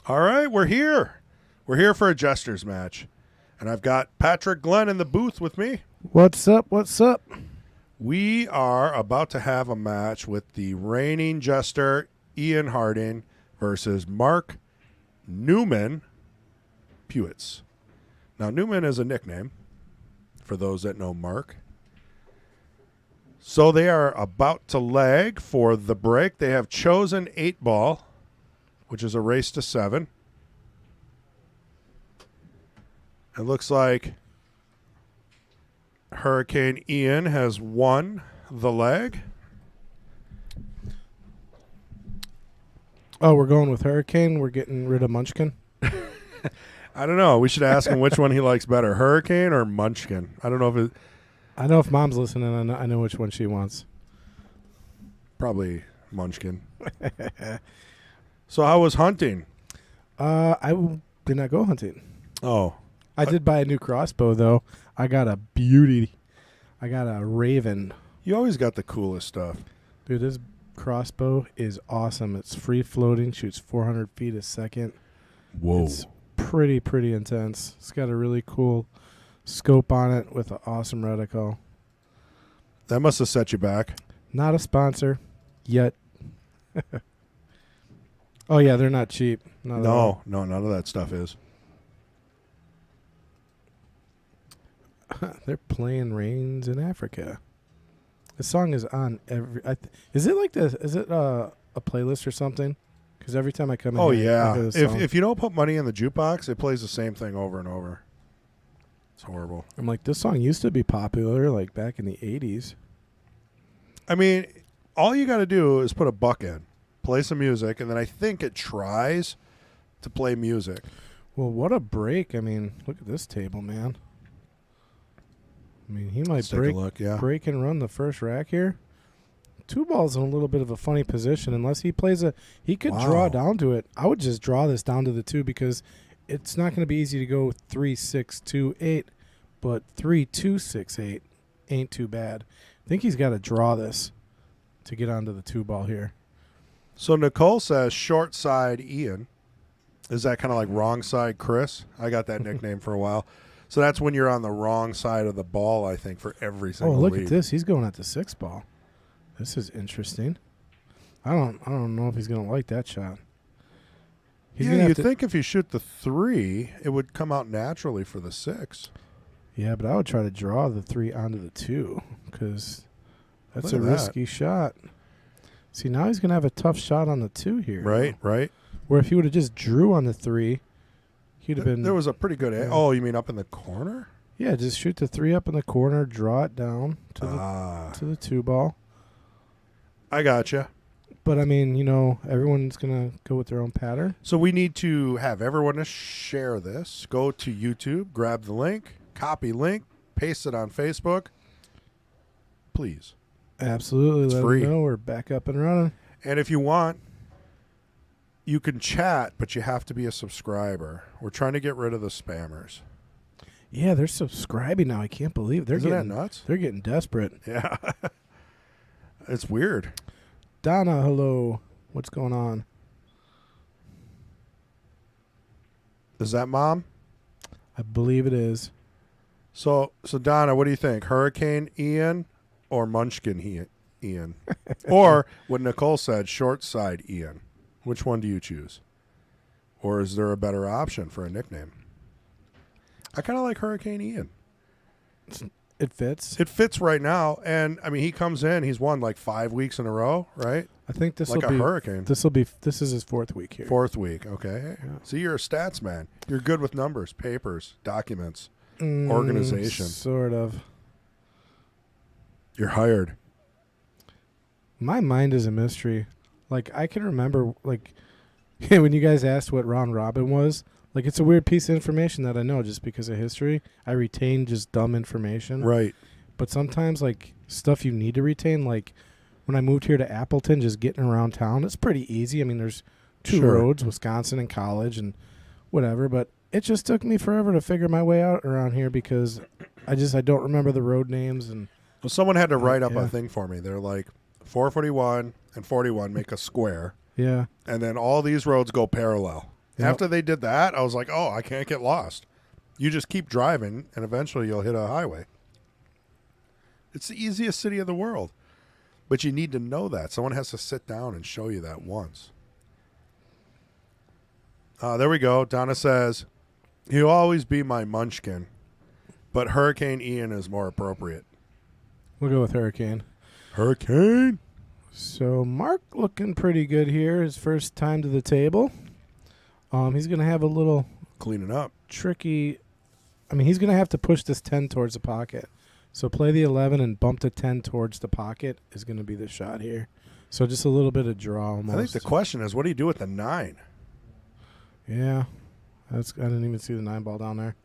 All right, we're here. We're here for a Jester's match. And I've got Patrick Glenn in the booth with me. What's up? What's up? We are about to have a match with the reigning Jester, Ian Harding, versus Mark Newman Puetz. Now, Newman is a nickname for those that know Mark. So they are about to lag for the break. They have chosen 8-ball, which is a race to 7. It looks like Hurricane Ian has won the leg. Oh, we're going with Hurricane. We're getting rid of Munchkin. I don't know. We should ask him which one he likes better, Hurricane or Munchkin. I don't know if it... I know if Mom's listening, I know which one she wants. Probably Munchkin. So how was hunting? Did not go hunting. Oh. I did buy a new crossbow, though. I got a beauty. I got a Raven. You always got the coolest stuff. Dude, this crossbow is awesome. It's free floating, shoots 400 feet a second. Whoa. It's pretty intense. It's got a really cool scope on it with an awesome reticle. That must have set you back. Not a sponsor yet. Oh, yeah, they're not cheap. No, none of that stuff is. They're playing Rains in Africa. The song is on every... is it like this? Is it a playlist or something? Because every time I come in Oh, here, I yeah. hear this song. If you don't put money in the jukebox, it plays the same thing over and over. It's horrible. I'm like, this song used to be popular like back in the 80s. I mean, all you got to do is put a buck in, play some music, and then I think it tries to play music. Well, what a break. I mean, look at this table, man. I mean, he might Let's take a look, yeah. break and run the first rack here. 2-ball's in a little bit of a funny position unless he plays he could draw down to it. I would just draw this down to the 2 because it's not going to be easy to go 3-6-2-8, but 3-2-6-8 ain't too bad. I think he's got to draw this to get onto the 2-ball here. So Nicole says short side Ian. Is that kind of like wrong side Chris? I got that nickname for a while. So that's when you're on the wrong side of the ball, I think, for every single look lead. at this. He's going at the 6-ball. This is interesting. I don't know if he's going to like that shot. You'd think if you shoot the 3, it would come out naturally for the 6. Yeah, but I would try to draw the 3 onto the 2 because that's a risky shot. See, now he's going to have a tough shot on the 2 here. Right. Where if he would have just drew on the 3, he'd have been... There was a pretty good... Oh, you mean up in the corner? Yeah, just shoot the 3 up in the corner, draw it down to the 2-ball. I gotcha. But, I mean, everyone's going to go with their own pattern. So we need to have everyone to share this. Go to YouTube, grab the link, copy link, paste it on Facebook. Please. Absolutely. It's Let free. them know we're back up and running. And if you want, you can chat, but you have to be a subscriber. We're trying to get rid of the spammers. Yeah, they're subscribing now. I can't believe Isn't that nuts? They're getting desperate. Yeah. It's weird. Donna, hello. What's going on? Is that Mom? I believe it is. So Donna, what do you think? Hurricane Ian or Munchkin Ian? Or what Nicole said, short side Ian. Which one do you choose? Or is there a better option for a nickname? I kind of like Hurricane Ian. It fits. It fits right now. And, I mean, he comes in. He's won like 5 weeks in a row, right? I think this will like be... a hurricane. This is his 4th week here. 4th week, okay. Yeah. See, you're a stats man. You're good with numbers, papers, documents, organization. Sort of. You're hired. My mind is a mystery. Like, I can remember, like, when you guys asked what round robin was, like, it's a weird piece of information that I know just because of history. I retain just dumb information. Right. But sometimes, like, stuff you need to retain, like, when I moved here to Appleton, just getting around town, it's pretty easy. I mean, there's 2 roads, Wisconsin and College and whatever, but it just took me forever to figure my way out around here because I don't remember the road names. And well, someone had to write up a thing for me. They're like, 441 and 41 make a square. Yeah. And then all these roads go parallel. Yep. After they did that, I was like, oh, I can't get lost. You just keep driving, and eventually you'll hit a highway. It's the easiest city in the world. But you need to know that. Someone has to sit down and show you that once. There we go. Donna says, he'll always be my munchkin, but Hurricane Ian is more appropriate. We'll go with Hurricane. Hurricane? So Mark looking pretty good here. His first time to the table. He's going to have a little Cleaning up. tricky. I mean, he's going to have to push this 10 towards the pocket. So play the 11 and bump the 10 towards the pocket is going to be the shot here. So just a little bit of draw almost. I think the question is, what do you do with the 9? Yeah. I didn't even see the 9 ball down there.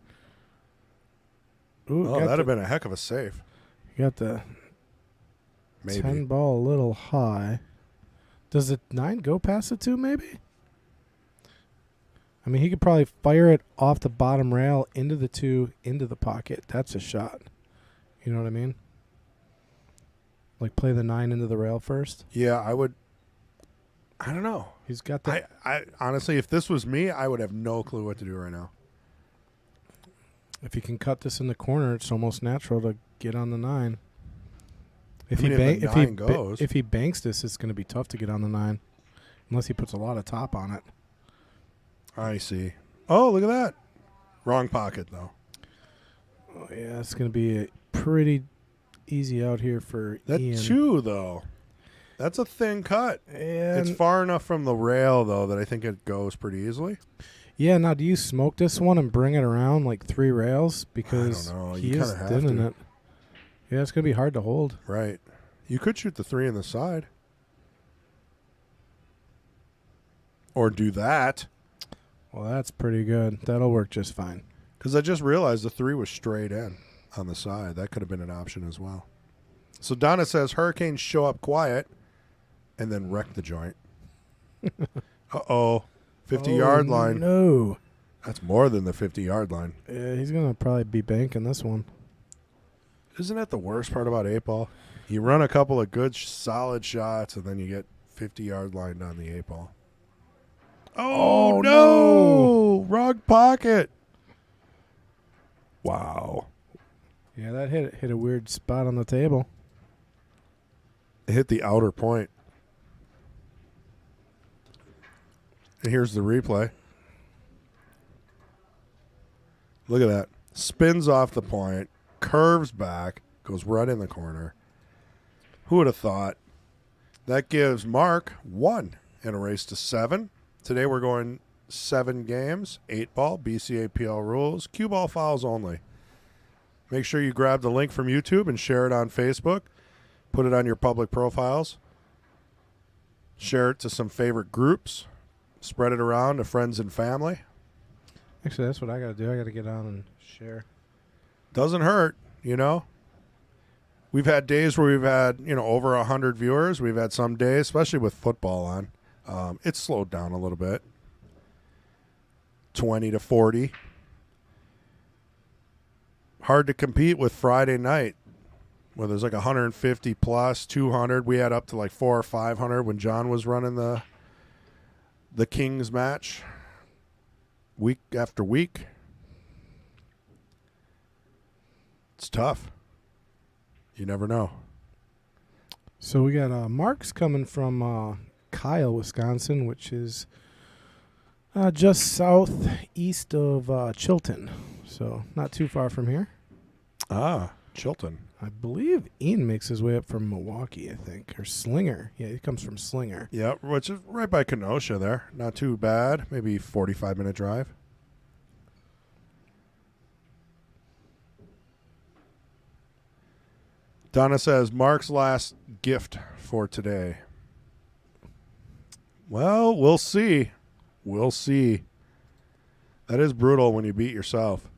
Ooh, Oh, that'd have been a heck of a save. You got the Maybe. 10 ball a little high. Does the 9 go past the 2 maybe? I mean, he could probably fire it off the bottom rail into the 2, into the pocket. That's a shot. You know what I mean? Like play the 9 into the rail first. Yeah, I would. I don't know. He's got that. I honestly, if this was me, I would have no clue what to do right now. If he can cut this in the corner, it's almost natural to get on the 9. If I mean, he if the 9 goes. if he banks this, it's going to be tough to get on the 9, unless he puts a lot of top on it. I see. Oh, look at that. Wrong pocket, though. Oh yeah, it's going to be a pretty easy out here for That Ian. 2, though. That's a thin cut. And It's far enough from the rail, though, that I think it goes pretty easily. yeah, now do you smoke this one and bring it around like 3 rails? Because I don't know. he You is kinda have thin in to. it. Yeah, it's going to be hard to hold. Right. You could shoot the 3 on the side. Or do that. Well, that's pretty good. That'll work just fine. Because I just realized the 3 was straight in on the side. That could have been an option as well. So Donna says Hurricanes show up quiet and then wreck the joint. Uh-oh. 50-yard line. No. That's more than the 50-yard line. Yeah, he's going to probably be banking this one. Isn't that the worst part about 8-ball? You run a couple of good, solid shots, and then you get 50-yard line on the 8-ball. Oh, no! Wrong pocket. Wow. Yeah, that hit a weird spot on the table. It hit the outer point. And here's the replay. Look at that. Spins off the point, curves back, goes right in the corner. Who would have thought? That gives Mark 1 in a race to 7. Today we're going 7 games, 8-ball, BCAPL rules, cue ball fouls only. Make sure you grab the link from YouTube and share it on Facebook. Put it on your public profiles. Share it to some favorite groups. Spread it around to friends and family. Actually, that's what I got to do. I got to get on and share. Doesn't hurt, you know. We've had days where we've had, over 100 viewers. We've had some days, especially with football on. It's slowed down a little bit. 20 to 40. Hard to compete with Friday night, where there's like 150 plus, 200. We had up to like 400 or 500 when John was running the Kings match week after week. It's tough. You never know. So we got Mark's coming from Kyle, Wisconsin, which is just southeast of Chilton. So not too far from here. Ah, Chilton. I believe Ian makes his way up from Milwaukee, I think, or Slinger. Yeah, he comes from Slinger. Yeah, which is right by Kenosha there. Not too bad. Maybe 45-minute drive. Donna says, Mark's last gift for today. Well, we'll see. We'll see. That is brutal when you beat yourself.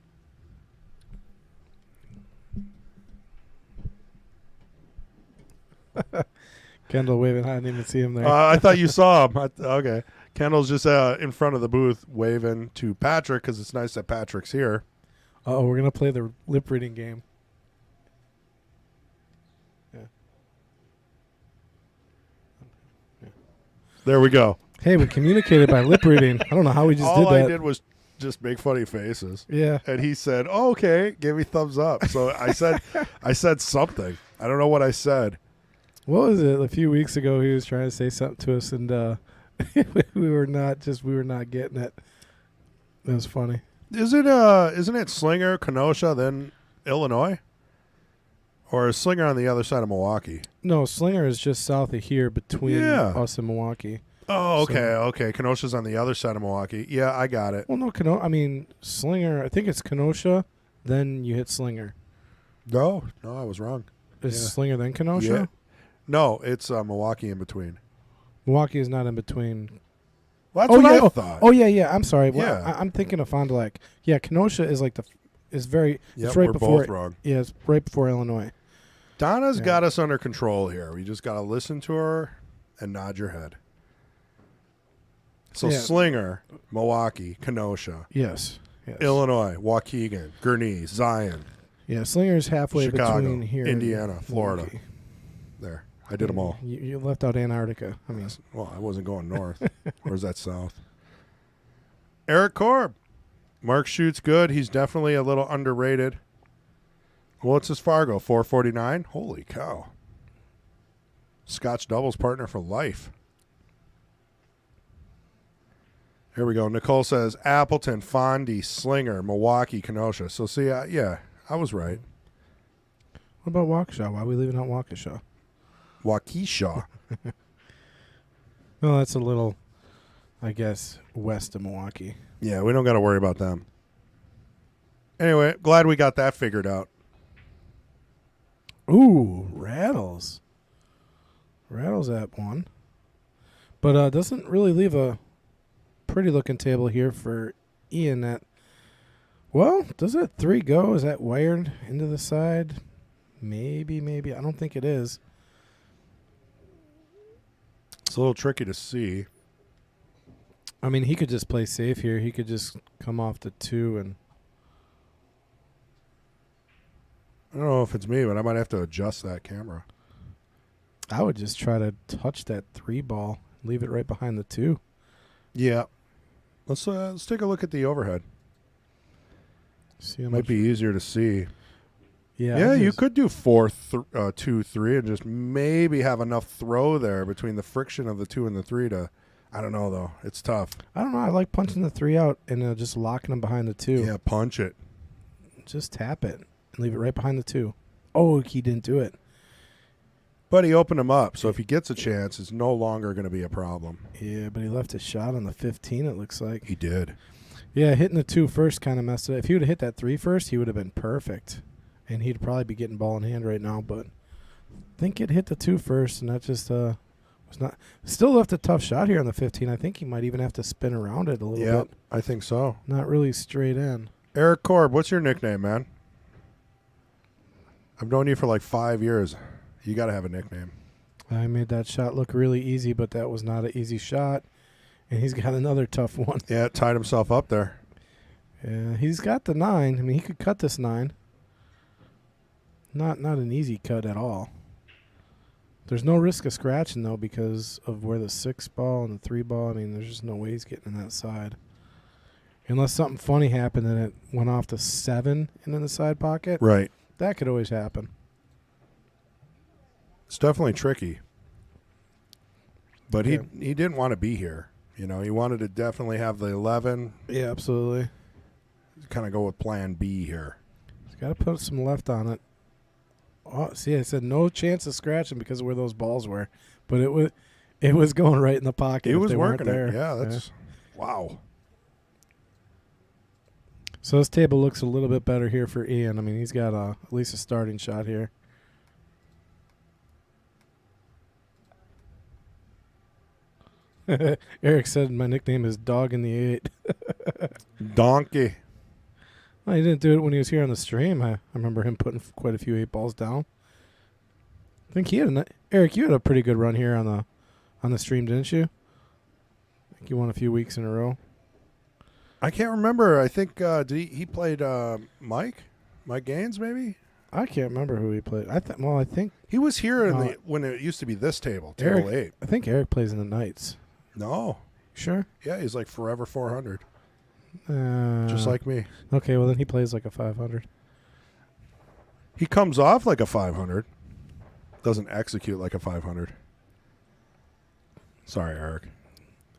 Kendall waving. I didn't even see him there. I thought you saw him. Okay. Kendall's just in front of the booth waving to Patrick because it's nice that Patrick's here. Oh, we're going to play the lip reading game. There we go. Hey, we communicated by lip reading. I don't know how we just All did that. I did was just make funny faces. Yeah. And he said, oh, okay, give me thumbs up. So I said something. I don't know what I said. What was it? A few weeks ago, he was trying to say something to us, and we were not getting it. It was funny. Isn't it Slinger, Kenosha, then Illinois? Or is Slinger on the other side of Milwaukee? No, Slinger is just south of here between us and Milwaukee. Oh, okay, okay. Kenosha's on the other side of Milwaukee. Yeah, I got it. Well, no, Slinger, I think it's Kenosha, then you hit Slinger. No, I was wrong. Is Slinger then Kenosha? Yeah. No, it's Milwaukee in between. Milwaukee is not in between. Well, that's what I thought. Oh, yeah. I'm sorry. Well, Yeah. I'm thinking of Fond du Lac. Yeah, Kenosha is like it's right we're before. both wrong. Yeah, it's right before Illinois. Donna's got us under control here. We just got to listen to her and nod your head. So Slinger, Milwaukee, Kenosha. Yes. Illinois, Waukegan, Gurnee, Zion. Yeah, Slinger is halfway Chicago, between here Indiana, and Florida. Milwaukee. There. I did them all. You left out Antarctica. I mean, well, I wasn't going north. Or is that south? Eric Korb. Mark shoots good. He's definitely a little underrated. What's his Fargo? 449? Holy cow. Scotch doubles partner for life. Here we go. Nicole says Appleton, Fondy, Slinger, Milwaukee, Kenosha. So see, yeah, I was right. What about Waukesha? Why are we leaving out Waukesha? Waukesha. Well, that's a little, I guess, west of Milwaukee. Yeah, we don't got to worry about them. Anyway, glad we got that figured out. Ooh, Rattles. Rattles at one. But doesn't really leave a pretty looking table here for Ian. Does that 3 go? Is that wired into the side? Maybe. I don't think it is. It's a little tricky to see. I mean, he could just play safe here. He could just come off the 2 and... I don't know if it's me, but I might have to adjust that camera. I would just try to touch that 3 ball. Leave it right behind the 2. Yeah. Let's take a look at the overhead. See how Might be easier to see. Yeah, you could do 4-2-3 and just maybe have enough throw there between the friction of the 2 and the 3 to... I don't know, though. It's tough. I don't know. I like punching the 3 out and just locking them behind the 2. Yeah, punch it. Just tap it and leave it right behind the 2. Oh, he didn't do it. But he opened him up, so if he gets a chance, it's no longer going to be a problem. Yeah, but he left a shot on the 15, it looks like. He did. Yeah, hitting the 2 first kind of messed it up. If he would have hit that 3 first, he would have been perfect. And he'd probably be getting ball in hand right now. But I think it hit the 2 first, and that just was not. Still left a tough shot here on the 15. I think he might even have to spin around it a little bit. Yeah, I think so. Not really straight in. Eric Korb, what's your nickname, man? I've known you for like 5 years. You got to have a nickname. I made that shot look really easy, but that was not an easy shot. And he's got another tough one. Yeah, tied himself up there. Yeah, he's got the 9. I mean, he could cut this 9. Not an easy cut at all. There's no risk of scratching, though, because of where the 6 ball and the 3 ball, I mean, there's just no way he's getting in that side. Unless something funny happened and it went off to 7 and in the side pocket. Right. That could always happen. It's definitely tricky. But he didn't want to be here. You know, he wanted to definitely have the 11. Yeah, absolutely. Kind of go with plan B here. He's got to put some left on it. Oh, see, I said no chance of scratching because of where those balls were. But it was going right in the pocket. He was they working there. it. Yeah, that's wow. So this table looks a little bit better here for Ian. I mean, he's got at least a starting shot here. Eric said my nickname is Dog in the 8. Donkey. Well, he didn't do it when he was here on the stream. I remember him putting quite a few 8 balls down. I think he had Eric, you had a pretty good run here on the stream, didn't you? I think you won a few weeks in a row. I can't remember. I think did he played Mike Gaines maybe? I can't remember who he played. I think He was here when it used to be this table, Eric, table 8. I think Eric plays in the Knights. No, Sure. Yeah, he's like forever 400. Uh, Just like me. Okay, well then he plays like a 500. He comes off like a 500. Doesn't execute like a 500. Sorry, Eric.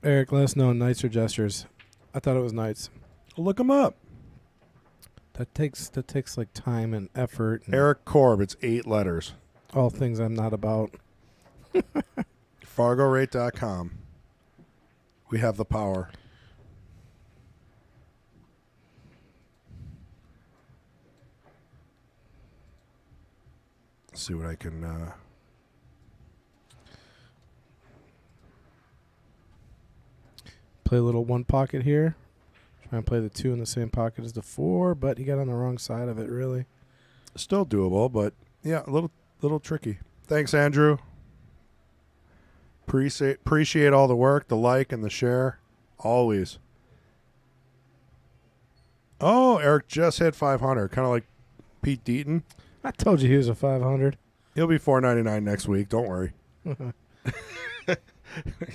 Eric, let us know, knights or gestures. I thought it was knights. Look him up. That takes like time and effort. And Eric Korb. It's 8 letters. all things I'm not about. FargoRate.com. We have the power. Let's see what I can... Play a little one pocket here. Try and play the 2 in the same pocket as the 4, but he got on the wrong side of it, really. Still doable, but yeah, a little tricky. Thanks, Andrew. Appreciate all the work, the like, and the share. Always. Oh, Eric just hit 500, kind of like Pete Deaton. I told you he was a 500. He'll be $4.99 next week. Don't worry.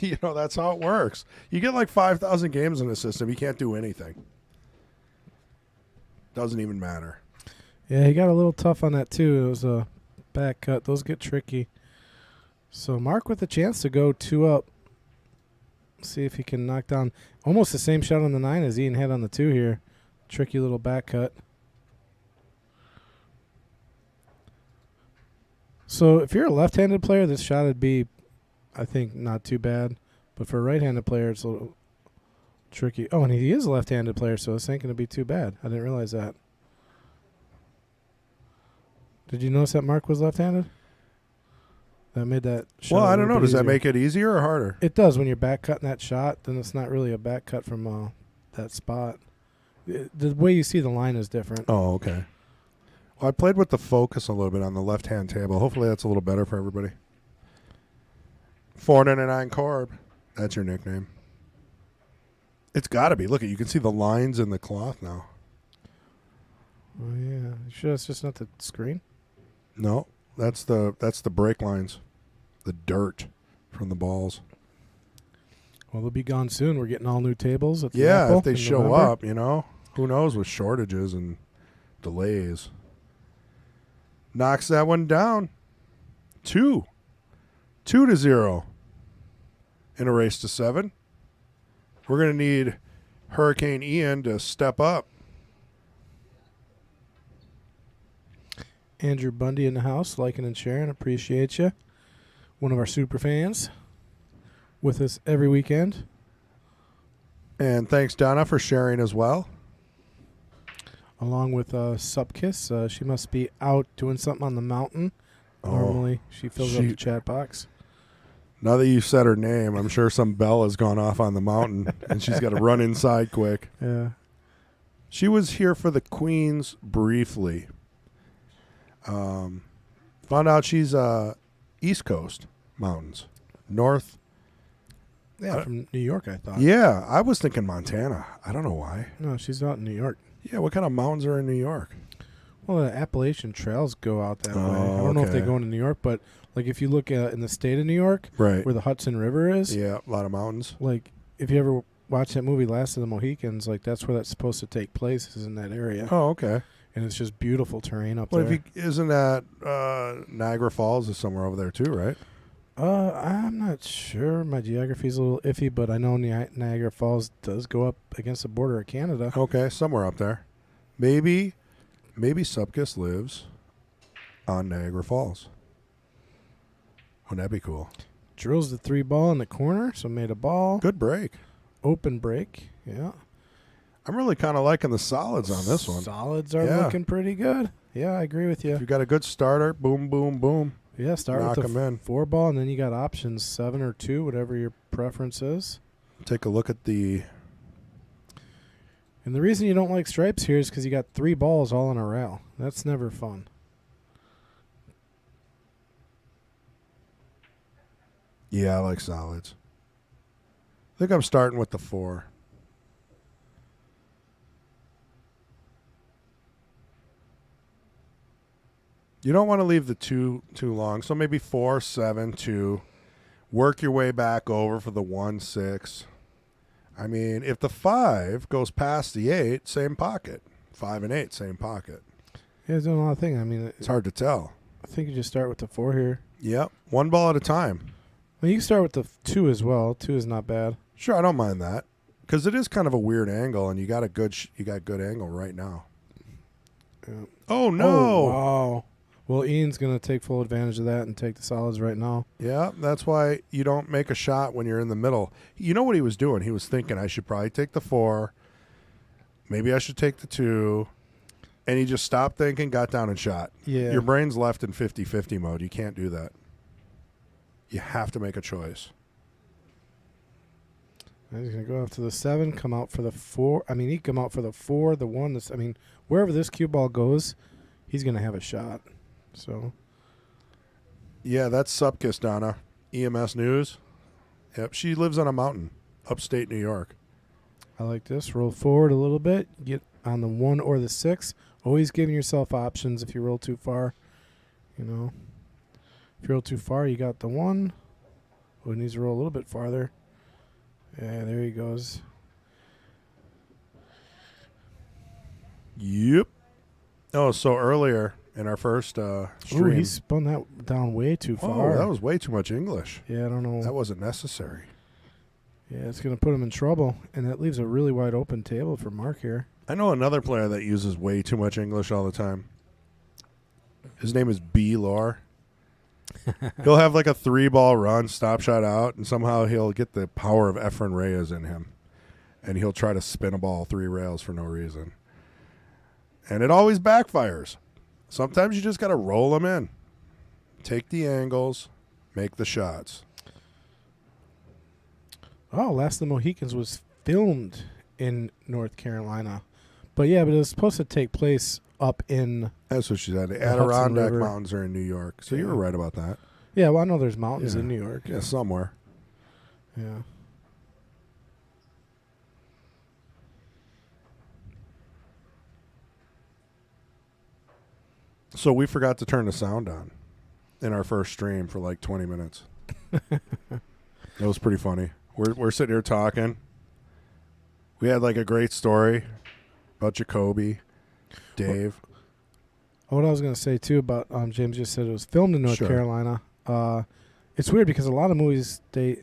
You know, that's how it works. You get like 5,000 games in the system. You can't do anything. Doesn't even matter. Yeah, he got a little tough on that, too. It was a back cut. Those get tricky. So Mark with a chance to go 2 up. See if he can knock down almost the same shot on the 9 as Ian had on the 2 here. Tricky little back cut. So if you're a left-handed player, this shot would be, I think, not too bad. But for a right-handed player, it's a little tricky. Oh, and he is a left-handed player, so this ain't going to be too bad. I didn't realize that. Did you notice that Mark was left-handed? That made that shot. Well, I don't know. Does easier. that make it easier or harder? It does. When you're back cutting that shot, then it's not really a back cut from that spot. The way you see the line is different. Oh, okay. Well, I played with the focus a little bit on the left-hand table. Hopefully that's a little better for everybody. 499 Corb. That's your nickname. It's got to be. Look, you can see the lines in the cloth now. Oh, yeah. You sure it's just not the screen? No, that's the brake lines. The dirt from the balls. Well, they'll be gone soon. We're getting all new tables at the Yeah, Apple if they in show November. up, you know. Who knows with shortages and delays. Knocks that one down. 2-0 in a race to 7. We're going to need Hurricane Ian to step up. Andrew Bundy in the house, liking and sharing. Appreciate you. One of our super fans with us every weekend. And thanks, Donna, for sharing as well. Along with Supkiss. She must be out doing something on the mountain. Oh, Normally, she fills up the chat box. Now that you said her name, I'm sure some bell has gone off on the mountain, and she's got to run inside quick. Yeah. She was here for the Queens briefly. Found out she's East Coast Mountains. North. Yeah, from New York, I thought. Yeah, I was thinking Montana. I don't know why. No, she's out in New York. Yeah, what kind of mountains are in New York? Well, the Appalachian trails go out that way. I Oh, don't know if they okay. go into New York, but like if you look in the state of New York, Right. where the Hudson River is, Yeah, a lot of mountains. like if you ever watch that movie Last of the Mohicans, like that's where that's supposed to take place, is in that area. Oh, okay. And it's just beautiful terrain up What there. if isn't that Niagara Falls is somewhere over there too, right? I'm not sure. My geography's a little iffy, but I know Niagara Falls does go up against the border of Canada. Okay, somewhere up there. Maybe Supkiss lives on Niagara Falls. Wouldn't that be cool? Drills the 3 ball in the corner, so made a ball. Good break. Open break, yeah. I'm really kind of liking the solids on this one. Solids are Yeah. looking pretty good. Yeah, I agree with you. If you got a good starter, boom, boom, boom. Yeah, start Knock with 'em the in. 4 ball, and then you got options 7 or 2, whatever your preference is. Take a look at the... And the reason you don't like stripes here is because you got 3 balls all in a rail. That's never fun. Yeah, I like solids. I think I'm starting with the 4. You don't want to leave the 2 too long, so maybe 4, 7, 2. Work your way back over for the 1, 6. I mean, if the 5 goes past the 8, same pocket. 5 and 8, same pocket. Yeah, he's doing a lot of things. I mean, It's hard to tell. I think you just start with the 4 here. Yep, one ball at a time. Well, you can start with the 2 as well. 2 is not bad. Sure, I don't mind that because it is kind of a weird angle, and you got a good good angle right now. Yeah. Oh no! Oh, wow. Well, Ian's going to take full advantage of that and take the solids right now. Yeah, that's why you don't make a shot when you're in the middle. You know what he was doing? He was thinking, I should probably take the 4. Maybe I should take the 2. And he just stopped thinking, got down and shot. Yeah. Your brain's left in 50-50 mode. You can't do that. You have to make a choice. He's going to go after the 7, come out for the 4. I mean, he come out for the 4, the 1. I mean, wherever this cue ball goes, he's going to have a shot. So, Yeah, that's Supkiss, Donna. EMS News. Yep, she lives on a mountain, upstate New York. I like this. Roll forward a little bit. Get on the 1 or the 6. Always giving yourself options if you roll too far. You know, if you roll too far, you got the 1. Oh, he needs to roll a little bit farther. Yeah, there he goes. Yep. Oh, so earlier in our first stream. Ooh, he spun that down way too far. Oh, that was way too much English. Yeah, I don't know. That wasn't necessary. Yeah, it's going to put him in trouble, and that leaves a really wide open table for Mark here. I know another player that uses way too much English all the time. His name is B. Lore. He'll have like a 3-ball run, stop shot out, and somehow he'll get the power of Efren Reyes in him. And he'll try to spin a ball 3 rails for no reason. And it always backfires. Sometimes you just got to roll them in. Take the angles, make the shots. Oh, Last of the Mohicans was filmed in North Carolina. But yeah, but it was supposed to take place up in... That's what she said. The Hudson Adirondack River. Mountains are in New York. So you were right about that. Yeah, well, I know there's mountains Yeah. in New York. Yeah, somewhere. Yeah. So we forgot to turn the sound on in our first stream for like 20 minutes. It was pretty funny. We're sitting here talking. We had like a great story about Jacoby, Dave. What I was going to say, too, about James just said it was filmed in North Sure. Carolina. It's weird because a lot of movies, they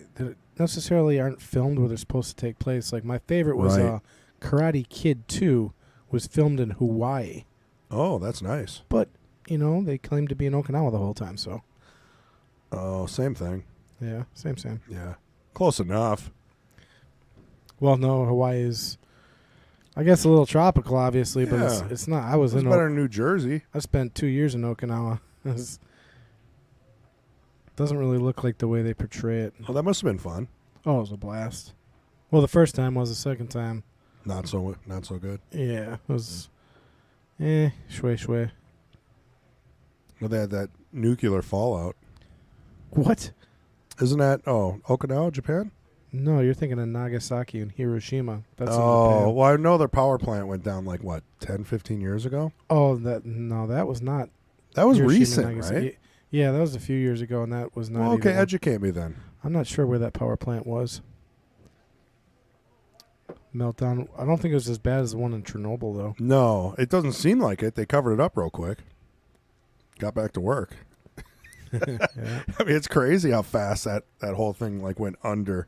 necessarily aren't filmed where they're supposed to take place. Like my favorite was Right. Karate Kid 2 was filmed in Hawaii. Oh, that's nice. But, you know, they claimed to be in Okinawa the whole time, so. Oh, same thing. Yeah, same. Yeah. Close enough. Well, no, Hawaii is, I guess, a little tropical, obviously, but Yeah. it's not. I was It's in. better than New Jersey. I spent 2 years in Okinawa. Doesn't really look like the way they portray it. Oh, that must have been fun. Oh, it was a blast. Well, the first time was. The second time, Not so good. yeah, it was. Shway. Well, they had that nuclear fallout. What? Isn't that Okinawa, Japan? No, you're thinking of Nagasaki and Hiroshima. That's in Oh, Japan. well, I know their power plant went down like, what, 10, 15 years ago? Oh, that was not. That was Hiroshima, recent, Nagasaki. right? Yeah, that was a few years ago, and that was not. Well, okay, even, educate me then. I'm not sure where that power plant was. Meltdown. I don't think it was as bad as the one in Chernobyl, though. No, it doesn't seem like it. They covered it up real quick. Got back to work. Yeah. I mean, it's crazy how fast that whole thing like went under.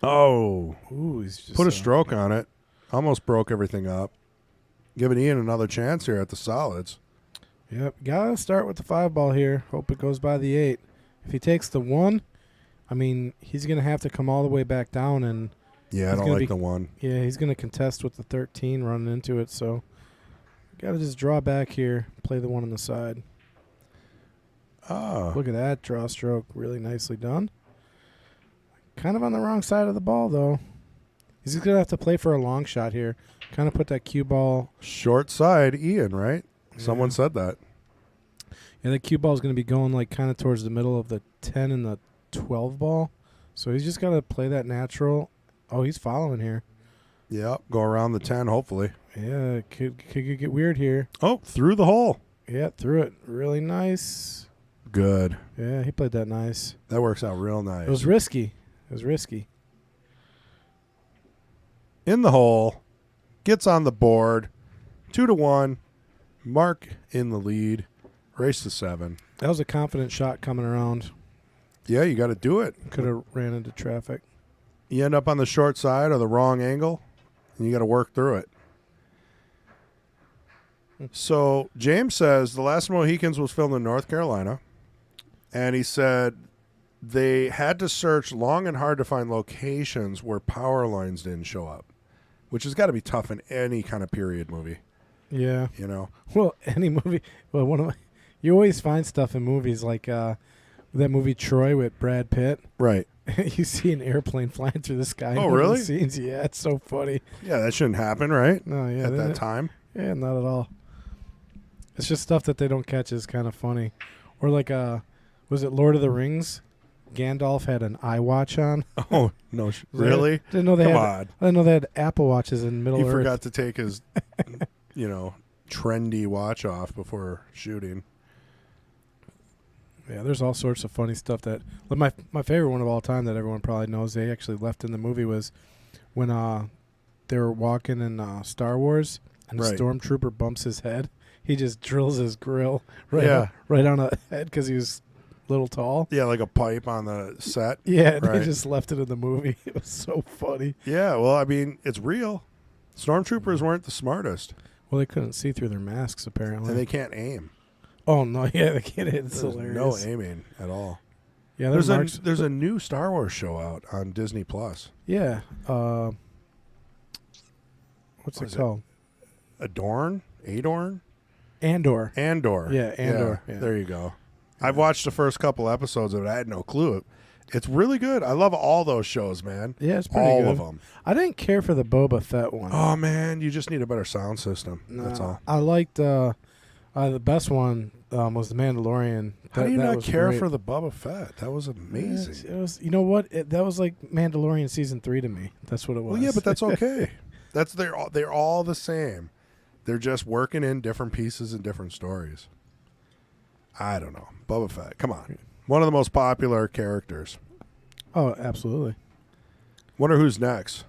Oh, Ooh, he's just put a stroke on it. Almost broke everything up. Giving Ian another chance here at the solids. Yep, gotta start with the 5-ball here. Hope it goes by the 8. If he takes the 1, I mean, he's gonna have to come all the way back down, and Yeah, I He's don't gonna like be- the 1. yeah, he's gonna contest with the 13 running into it. So, gotta just draw back here, play the 1 on the side. Ah, Look at that draw stroke, really nicely done. Kind of on the wrong side of the ball though. He's just gonna have to play for a long shot here. Kind of put that cue ball. short side, Ian, right? Someone Yeah. said that. Yeah, the cue ball is going to be going like kind of towards the middle of the 10 and the 12 ball. So he's just got to play that natural. Oh, he's following here. Yeah, go around the 10, hopefully. Yeah, it could get weird here. Oh, through the hole. Yeah, threw it. Really nice. Good. Yeah, he played that nice. That works out real nice. It was risky. It was risky. In the hole, gets on the board, 2-1. Mark in the lead, race to 7. That was a confident shot coming around. Yeah, you got to do it. Could have ran into traffic. You end up on the short side or the wrong angle, and you got to work through it. So James says The Last Mohicans was filmed in North Carolina, and he said they had to search long and hard to find locations where power lines didn't show up, which has got to be tough in any kind of period movie. Yeah. You know? Well, any movie. Well, you always find stuff in movies like that movie Troy with Brad Pitt. Right. You see an airplane flying through the sky. Oh, really? The scenes. Yeah, it's so funny. Yeah, that shouldn't happen, right? No, yeah. At that time? Yeah, not at all. It's just stuff that they don't catch is kind of funny. Or like, was it Lord of the Rings? Gandalf had an iWatch on. Oh, no. Really? Didn't know they Come had, on. I didn't know they had Apple Watches in Middle He Earth. forgot to take his, trendy watch off before shooting. Yeah, there's all sorts of funny stuff that. My favorite one of all time that everyone probably knows they actually left in the movie was when they were walking in Star Wars and Right. the stormtrooper bumps his head. He just drills his grill Yeah. right on the head because he was a little tall. Yeah, like a pipe on the set. Yeah, Right. they just left it in the movie. It was so funny. Yeah, well, I mean, it's real. Stormtroopers weren't the smartest, Well, they couldn't see through their masks apparently. and they can't aim. Oh no, yeah, they can't. It's There's hilarious. no aiming at all. Yeah, There's a new Star Wars show out on Disney Plus. Yeah. What's What is it called? Adorn? Andor. Andor. Yeah, Andor. Yeah. There you go. I've watched the first couple episodes of it. I had no clue. It's really good. I love all those shows, man. Yeah, it's pretty all good. of them. I didn't care for the Boba Fett one. Oh man, you just need a better sound system. That's all. I liked the best one was the Mandalorian. How do you not was care great. for the Boba Fett? That was amazing. It was. You know what? That was like Mandalorian season 3 to me. That's what it was. Well, yeah, but that's okay. They're all the same. They're just working in different pieces and different stories. I don't know. Boba Fett. Come on. One of the most popular characters. Oh, absolutely. Wonder who's next.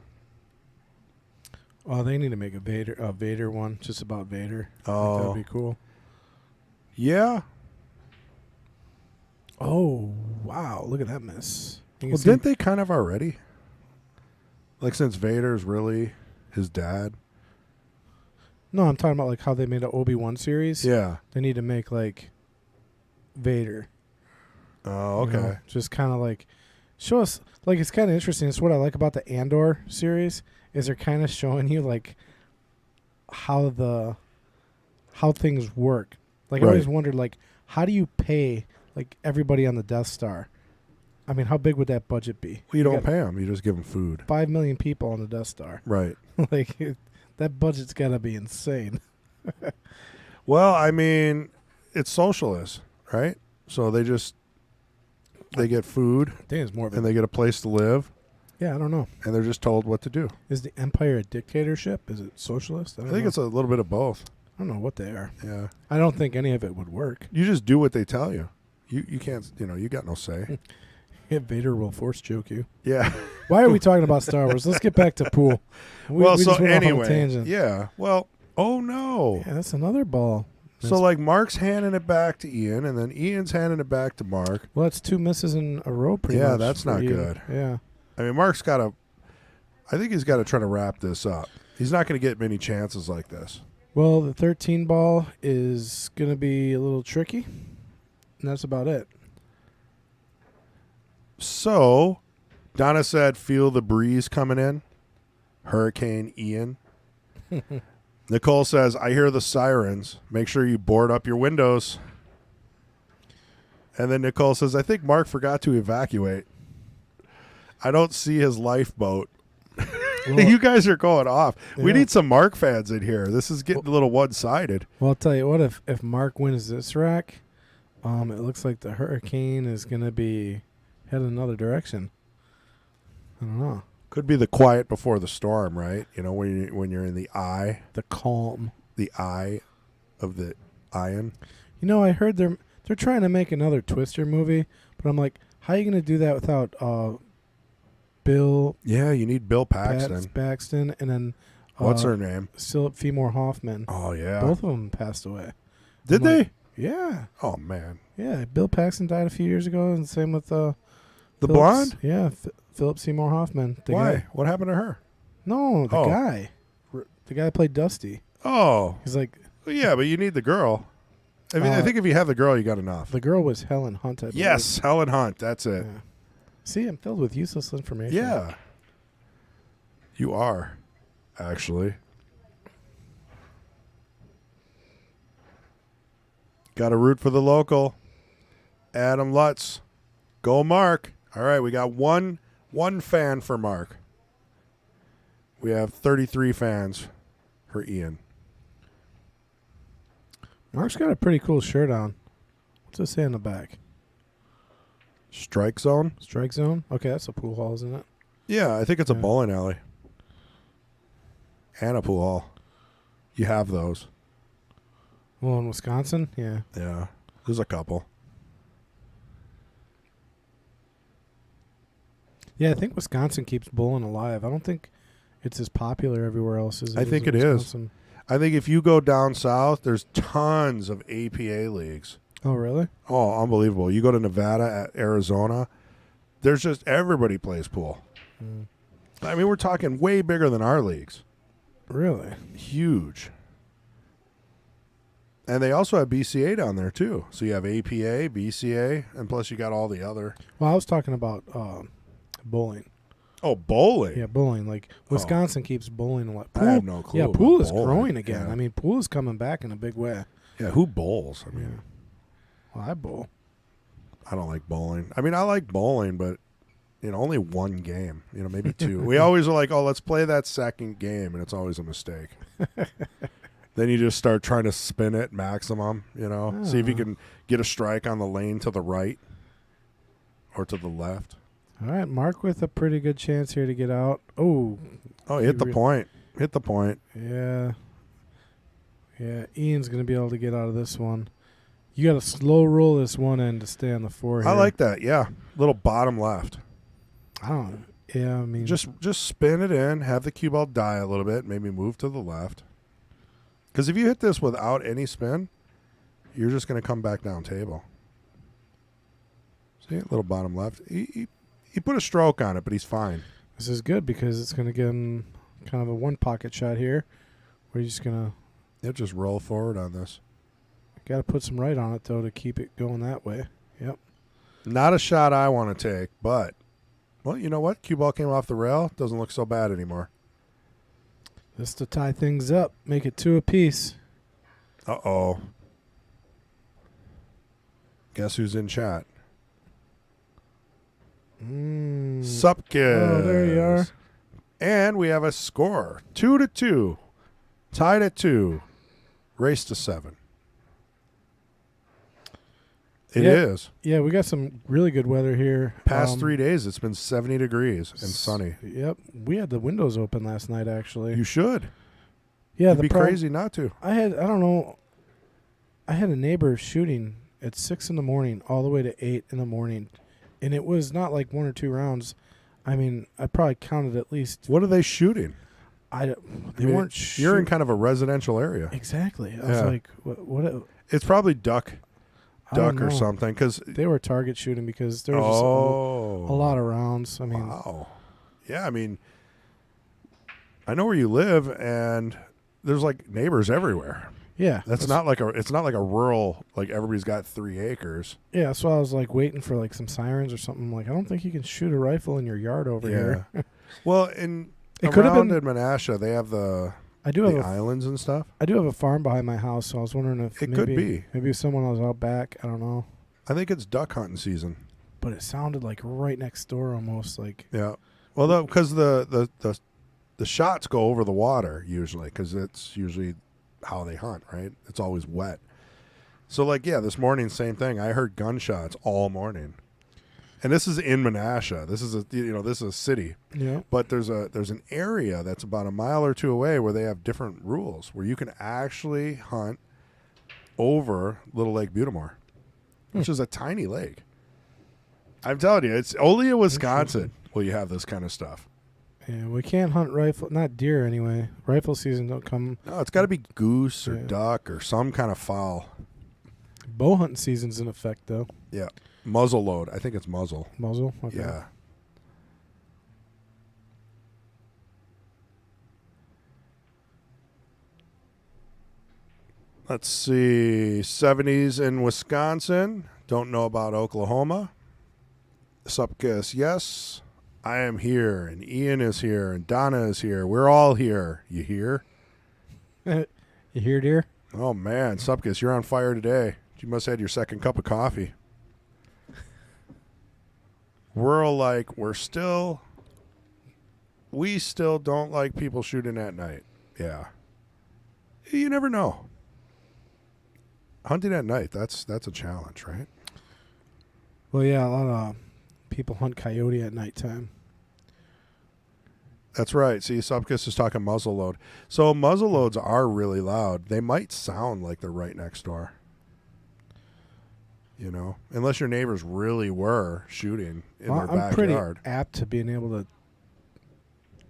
Oh, they need to make a Vader one just about Vader. I think Oh. that'd be cool. Yeah. Oh, wow. Look at that mess. You can Well, see- didn't they kind of already? Like, since Vader's really his dad? No, I'm talking about like how they made an Obi-Wan series. Yeah. They need to make like Vader. Oh, You know, okay. just kind of like show us. Like it's kind of interesting. It's what I like about the Andor series is they're kind of showing you like how things work. Like I Right. always wondered like how do you pay like everybody on the Death Star? I mean, how big would that budget be? Well, you don't got pay them. You just give them food. 5 million people on the Death Star. Right. Like that budget's got to be insane. Well, I mean, it's socialist, right? So they get food I think it's more of and a, they get a place to live yeah, I don't know. and they're just told what to do. Is the empire a dictatorship? Is it socialist? I think it's a little bit of both. I don't know what they are. Yeah. I don't think any of it would work. You just do what they tell you. You can't, you got no say. Yeah, Vader will force choke you. Yeah. Why are we talking about Star Wars? Let's get back to pool. We so just went off on a anyway, tangent. yeah. Well, oh no. Yeah, that's another ball. So like Mark's handing it back to Ian, and then Ian's handing it back to Mark. Well, that's 2 misses in a row. Pretty Yeah, much that's for not Ian. good. Yeah. I mean, I think he's got to try to wrap this up. He's not going to get many chances like this. Well, the 13 ball is going to be a little tricky, and that's about it. So, Donna said, feel the breeze coming in. Hurricane Ian. Nicole says, I hear the sirens. Make sure you board up your windows. And then Nicole says, I think Mark forgot to evacuate. I don't see his lifeboat. Well, You guys are going off. We Yeah. need some Mark fans in here. This is getting a little one-sided. Well, I'll tell you what. If Mark wins this rack, it looks like the hurricane is going to be heading another direction. I don't know. Could be the quiet before the storm, right? When you're in the eye The calm. of the iron. You know, I heard they're trying to make another Twister movie, but I'm like, how are you going to do that without Bill Yeah, you need Bill Paxton. Paxton, and then What's her name? Philip Seymour Hoffman. Oh, yeah. Both of them passed away. Did they? Yeah. Oh, man. Yeah, Bill Paxton died a few years ago, and same with The blonde? Yeah, Philip Seymour Hoffman. Why? Guy. What happened to her? No, the guy. The guy that played Dusty. Oh. He's like... Well, yeah, but you need the girl. I mean, I think if you have the girl, you got enough. The girl was Helen Hunt. I believe. Yes, Helen Hunt. That's it. Yeah. See, I'm filled with useless information. Yeah. You are, actually. Got to root for the local. Adam Lutz. Go Mark. All right, we got one fan for Mark. We have 33 fans for Ian. Mark's got a pretty cool shirt on. What's it say on the back? Strike zone? Strike zone? Okay, that's a pool hall, isn't it? Yeah, I think it's a bowling alley. And a pool hall. You have those. Well, in Wisconsin? Yeah. Yeah, there's a couple. Yeah, I think Wisconsin keeps bowling alive. I don't think it's as popular everywhere else as it I is think in it is. Wisconsin. I think if you go down south, there's tons of APA leagues. Oh, really? Oh, unbelievable. You go to Nevada, Arizona, there's just everybody plays pool. Mm. I mean, we're talking way bigger than our leagues. Really? Huge. And they also have BCA down there, too. So you have APA, BCA, and plus you got all the other. Well, I was talking about bowling. Oh, bowling. Yeah, bowling. Like, Wisconsin keeps bowling a lot. I have no clue Yeah, about pool is bowling. growing again. Yeah. I mean, pool is coming back in a big way. Yeah, who bowls? I mean, Well, I bowl. I don't like bowling. I mean, I like bowling, but, only one game. Maybe two. We always are like, oh, let's play that second game, and it's always a mistake. Then you just start trying to spin it maximum, see if you can get a strike on the lane to the right or to the left. All right, Mark with a pretty good chance here to get out. Oh, hit the point. Hit the point. Yeah. Yeah, Ian's going to be able to get out of this one. You got to slow roll this one end to stay on the four here. I like that, yeah. Little bottom left. I don't know. Yeah, I mean. Just spin it in, have the cue ball die a little bit, maybe move to the left. Because if you hit this without any spin, you're just going to come back down table. See, little bottom left. He put a stroke on it, but he's fine. This is good because it's going to give him kind of a one pocket shot here. We're just going to. He'll just roll forward on this. Got to put some right on it, though, to keep it going that way. Yep. Not a shot I want to take, but, well, you know what? Cue ball came off the rail. Doesn't look so bad anymore. Just to tie things up, make it 2 apiece. Uh-oh. Guess who's in chat? Sup, kids. Oh, there you are. And we have a score. 2-2. Tied at 2. Race to 7. It is. Yeah, we got some really good weather here. Past 3 days, it's been 70 degrees and sunny. Yep. We had the windows open last night, actually. You should. Yeah, It'd be crazy not to. I had a neighbor shooting at 6 in the morning all the way to 8 in the morning. And it was not like 1 or 2 rounds. I mean, I probably counted at least. What are they shooting? They weren't shooting. You're in kind of a residential area. Exactly. I was like, what it's probably duck or know. something. Cause they were target shooting because there was just a lot of rounds. I mean, wow. Yeah, I mean, I know where you live, and there's like neighbors everywhere. Yeah, it's not like a rural, like everybody's got 3 acres. Yeah, so I was like waiting for like some sirens or something. Like, I don't think you can shoot a rifle in your yard over here. Well, it could have been in Menasha. They have the islands and stuff. I do have a farm behind my house, so I was wondering if it could be maybe someone was out back. I don't know. I think it's duck hunting season. But it sounded like right next door, almost like. Yeah, well, because the shots go over the water usually, because it's usually how they hunt, right? It's always wet. So this morning, same thing. I heard gunshots all morning, and this is in Menasha. This is a city. Yeah. But there's an area that's about a mile or 2 away where they have different rules where you can actually hunt over Little Lake Butamore, which is a tiny lake. I'm telling you, it's only in Wisconsin. will you have this kind of stuff. Yeah, we can't hunt not deer anyway. Rifle season don't come. No, it's got to be goose or Yeah. duck or some kind of fowl. Bow hunting season's in effect though. Yeah. Muzzle load. I think it's muzzle. Muzzle. Okay. Yeah. Let's see. 70s in Wisconsin. Don't know about Oklahoma. Supkiss, yes. I am here, and Ian is here, and Donna is here. We're all here. You hear? You hear, deer? Oh, man. Supkiss, you're on fire today. You must have had your second cup of coffee. We still don't like people shooting at night. Yeah. You never know. Hunting at night, that's a challenge, right? Well, yeah, a lot of people hunt coyote at nighttime. That's right. See, Supkiss is talking muzzle load. So muzzle loads are really loud. They might sound like they're right next door. You know, unless your neighbors really were shooting in their I'm pretty backyard. apt to being able to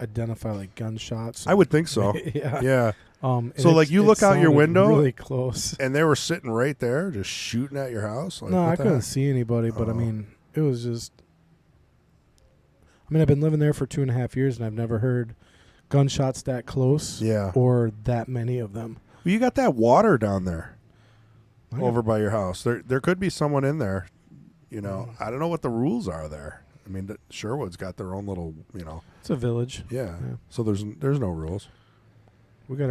identify like gunshots. I would think so. Yeah. Yeah. And So, like, you look out your sounded window- really close. And they were sitting right there just shooting at your house? Like, No, what I the couldn't heck? see anybody, but I Oh. mean, it was just. I mean, I've been living there for 2.5 years, and I've never heard gunshots that close Yeah. or that many of them. Well, you got that water down there I over by your house. There could be someone in there. You know, I don't know what the rules are there. I mean, Sherwood's got their own little, you know. It's a village. Yeah. Yeah. So there's no rules. We got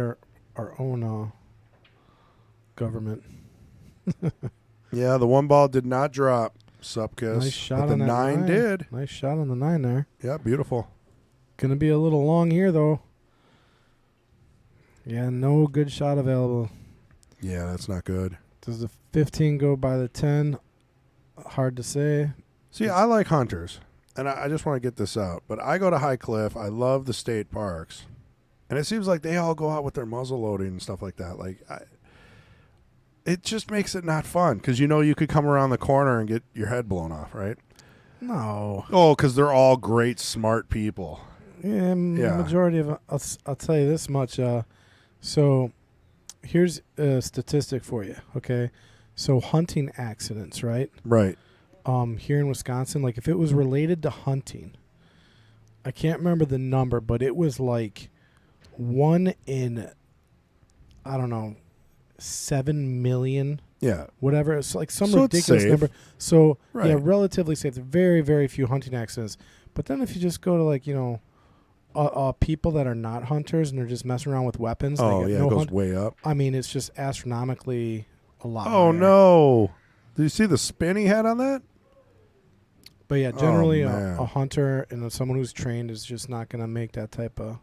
our own government. Yeah, the one ball did not drop, Supkiss. Nice shot but the on that 9 did. Nice shot on the 9 there. Yeah, beautiful. Gonna be a little long here though. Yeah, no good shot available. Yeah, that's not good. Does the 15 go by the 10? Hard to say. See, I like hunters, and I just want to get this out. But I go to High Cliff. I love the state parks, and it seems like they all go out with their muzzle loading and stuff like that. Like, it just makes it not fun because you could come around the corner and get your head blown off, right? No. Oh, because they're all great, smart people. Yeah, majority of I'll tell you this much. So here's a statistic for you. Okay, so hunting accidents, right? Right. Here in Wisconsin, like if it was related to hunting, I can't remember the number, but it was like 1 in, I don't know, 7 million. Yeah. Whatever. It's like some So it's ridiculous safe. number. So Right. yeah, relatively safe. Very, very few hunting accidents. But then if you just go to like, people that are not hunters and they're just messing around with weapons. Oh, they yeah, got it no goes way up. I mean, it's just astronomically a lot. Oh, higher. no. Did you see the spin he had on that? But yeah, generally man. a hunter and someone who's trained is just not going to make that type of.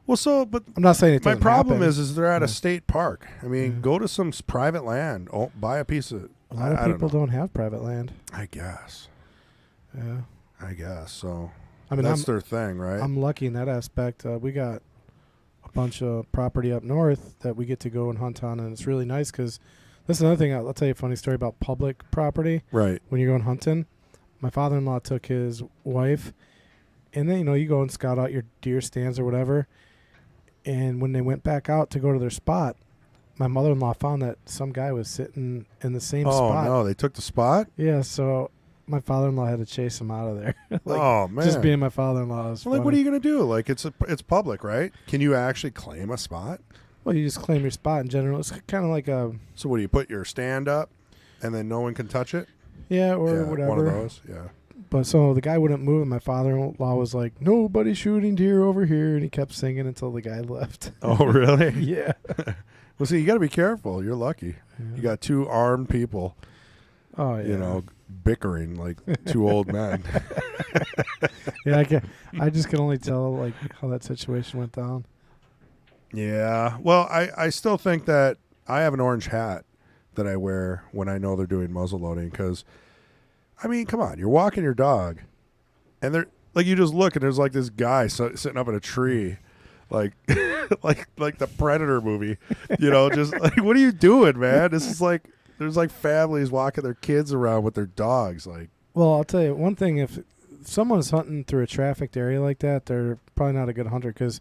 Well, but I'm not saying it my doesn't problem happen. is they're at a Yeah. state park. I mean, Yeah. go to some private land. Oh, buy a piece of. A lot of I people don't know. don't have private land. I guess. Yeah. So. I mean, that's their thing, right? I'm lucky in that aspect. We got a bunch of property up north that we get to go and hunt on, and it's really nice because this is another thing. I'll tell you a funny story about public property. Right. When you're going hunting, my father-in-law took his wife, and then you go and scout out your deer stands or whatever. And when they went back out to go to their spot, my mother-in-law found that some guy was sitting in the same spot. Oh no, they took the spot. Yeah, so my father-in-law had to chase him out of there. Oh man, Just being my father-in-law is Well, like, funny. what are you gonna do? Like, it's public, right? Can you actually claim a spot? Well, you just claim your spot in general. It's kind of like a So what do you put your stand up, and then no one can touch it? or whatever. One of those. Yeah. But so the guy wouldn't move, and my father-in-law was like, "Nobody shooting deer over here," and he kept singing until the guy left. Oh really? Yeah. Well, see, you got to be careful. You're lucky. You got two armed people. Oh yeah. Bickering like two old men. Yeah, I just can only tell like how that situation went down. Yeah. Well, I still think that I have an orange hat that I wear when I know they're doing muzzle loading because, I mean, come on, you're walking your dog, and they're like you just look and there's like this guy sitting up in a tree, like like the Predator movie, just like what are you doing, man? This is like there's like families walking their kids around with their dogs, like. Well, I'll tell you one thing: if someone's hunting through a trafficked area like that, they're probably not a good hunter because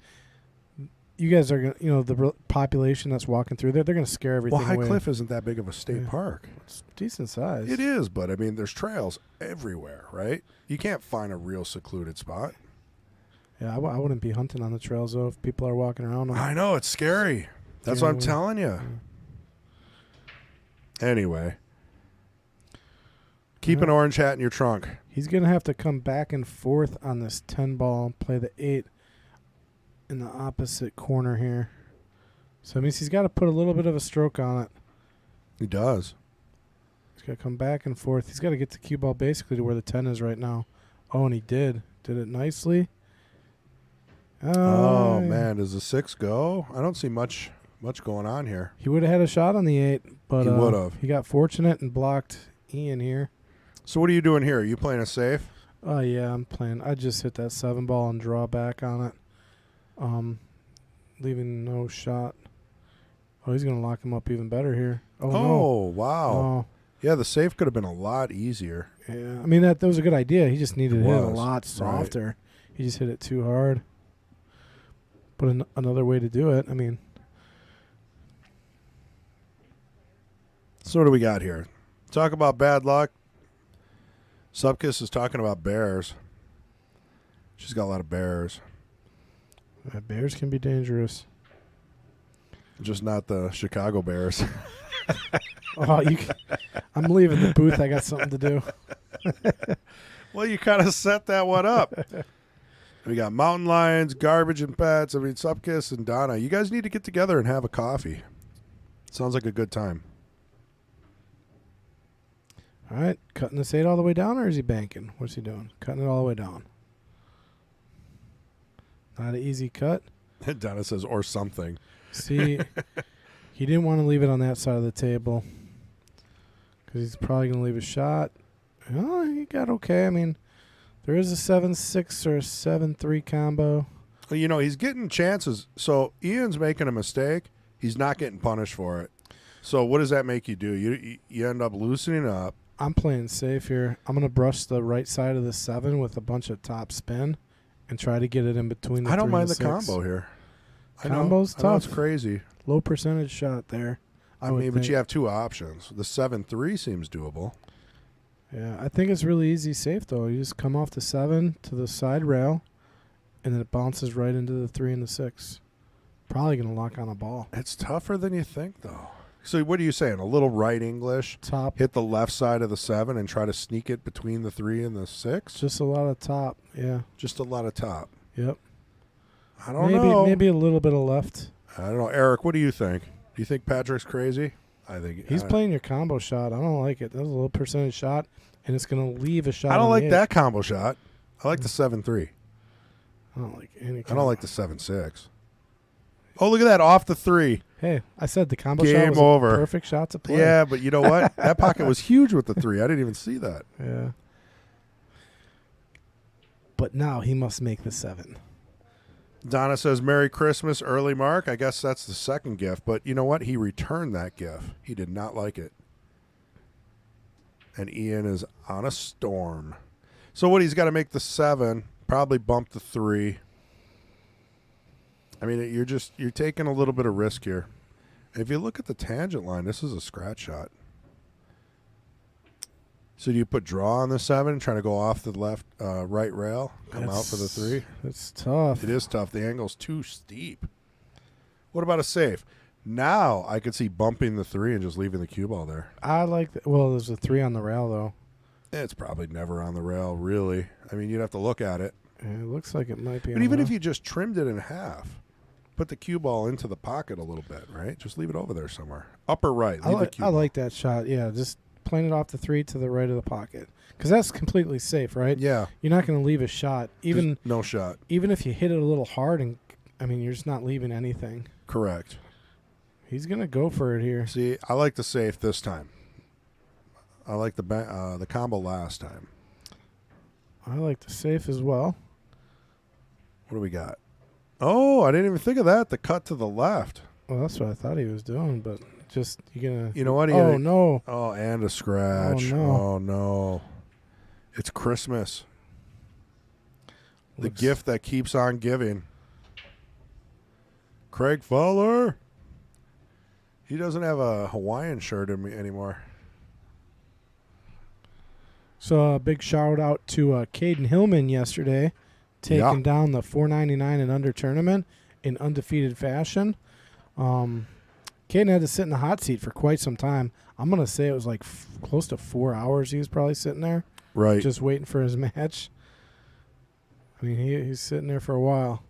you guys are going to, the population that's walking through there, they're going to scare everything Well, High away. Cliff isn't that big of a state park. It's decent size. It is, but I mean, there's trails everywhere, right? You can't find a real secluded spot. Yeah, I wouldn't be hunting on the trails, though, if people are walking around them. I know, it's scary. That's what I'm telling you. Yeah. Anyway, keep an orange hat in your trunk. He's going to have to come back and forth on this 10 ball, play the 8 in the opposite corner here. So it means he's got to put a little bit of a stroke on it. He does. He's got to come back and forth. He's got to get the cue ball basically to where the 10 is right now. Oh, and he did. Did it nicely. Oh, man. Does the 6 go? I don't see much going on here. He would have had a shot on the 8, but He would have. He got fortunate and blocked Ian here. So what are you doing here? Are you playing a safe? Oh, yeah, I'm playing. I just hit that 7 ball and draw back on it. Leaving no shot. Oh, he's going to lock him up even better here. Oh, no. Wow. Oh. Yeah, the safe could have been a lot easier. Yeah, I mean, that was a good idea. He just needed to hit it a was, lot softer. Right. He just hit it too hard. But another way to do it, I mean. So what do we got here? Talk about bad luck. Subkiss is talking about bears. She's got a lot of bears. Bears can be dangerous. Just not the Chicago Bears. Oh, I'm leaving the booth. I got something to do. Well, you kind of set that one up. We got mountain lions, garbage and pets. I mean, Subkiss and Donna, you guys need to get together and have a coffee. Sounds like a good time. All right, cutting this 8 all the way down, or is he banking? What's he doing? Cutting it all the way down. Not an easy cut. Donna says, or something. See, he didn't want to leave it on that side of the table because he's probably going to leave a shot. Oh, he got okay. I mean, there is a 7-6 or a 7-3 combo. Well, he's getting chances. So Ian's making a mistake. He's not getting punished for it. So what does that make you do? You end up loosening up. I'm playing safe here. I'm going to brush the right side of the 7 with a bunch of top spin and try to get it in between the 3 and the 6. I don't mind the combo here. Combo's tough. I know it's crazy. Low percentage shot there. I mean, but you have 2 options. The 7-3 seems doable. Yeah, I think it's really easy safe, though. You just come off the 7 to the side rail, and then it bounces right into the 3 and the 6. Probably going to lock on a ball. It's tougher than you think, though. So what are you saying? A little right English, top, hit the left side of the 7 and try to sneak it between the 3 and the 6? Just a lot of top, yeah. Just a lot of top. Yep. I don't know. Maybe a little bit of left. I don't know. Eric, what do you think? Do you think Patrick's crazy? I think he's playing your combo shot. I don't like it. That was a low percentage shot, and it's going to leave a shot. I don't like 8. that combo shot. I like the 7-3. I don't like any combo. I don't like the 7-6. Oh, look at that. Off the 3. Hey, I said the combo Game shot was over. a perfect shot to play. Yeah, but you know what? That pocket was huge with the 3. I didn't even see that. Yeah. But now he must make the 7. Donna says, Merry Christmas, early Mark. I guess that's the second gift. But you know what? He returned that gift. He did not like it. And Ian is on a storm. So what, he's got to make the 7, probably bump the 3. I mean, you're taking a little bit of risk here. If you look at the tangent line, this is a scratch shot. So do you put draw on the 7, trying to go off the left, right rail, come out for the 3? It's tough. It is tough. The angle's too steep. What about a safe? Now I could see bumping the 3 and just leaving the cue ball there. I like that. Well, there's a 3 on the rail, though. It's probably never on the rail, really. I mean, you'd have to look at it. Yeah, it looks like it might be. But even if you just trimmed it in half, put the cue ball into the pocket a little bit, right? Just leave it over there somewhere. Upper right. I like that shot. Yeah, just playing it off the 3 to the right of the pocket. Because that's completely safe, right? Yeah. You're not going to leave a shot. Even no shot. Even if you hit it a little hard, and I mean, you're just not leaving anything. Correct. He's going to go for it here. See, I like the safe this time. I like the combo last time. I like the safe as well. What do we got? Oh, I didn't even think of that. The cut to the left. Well, that's what I thought he was doing, but just you're gonna. You know what? No! Oh, and a scratch. Oh no! Oh no! It's Christmas. The gift that keeps on giving. Craig Fowler. He doesn't have a Hawaiian shirt anymore. So a big shout out to Caden Hillman yesterday, taking down the 499 and under tournament in undefeated fashion. Caden had to sit in the hot seat for quite some time. I'm going to say it was like close to 4 hours he was probably sitting there. Right. Just waiting for his match. I mean, he's sitting there for a while.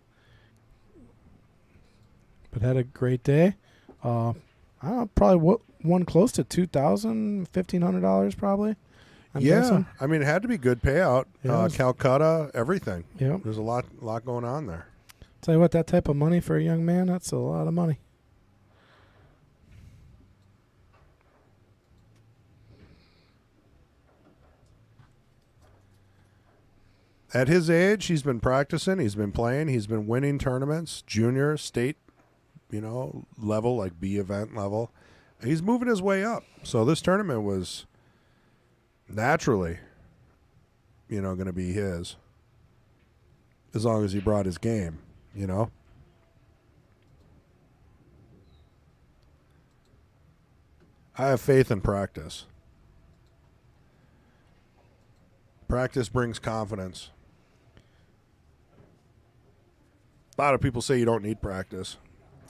But had a great day. I don't know, probably won close to $2,000, $1,500 probably. I'm guessing. I mean, it had to be good payout. Yeah, Calcutta, everything. Yep. There's a lot going on there. Tell you what, that type of money for a young man, that's a lot of money. At his age, he's been practicing. He's been playing. He's been winning tournaments, junior, state, level, like B event level. He's moving his way up. So this tournament was naturally, going to be his. As long as he brought his game, I have faith in practice. Practice brings confidence. A lot of people say you don't need practice.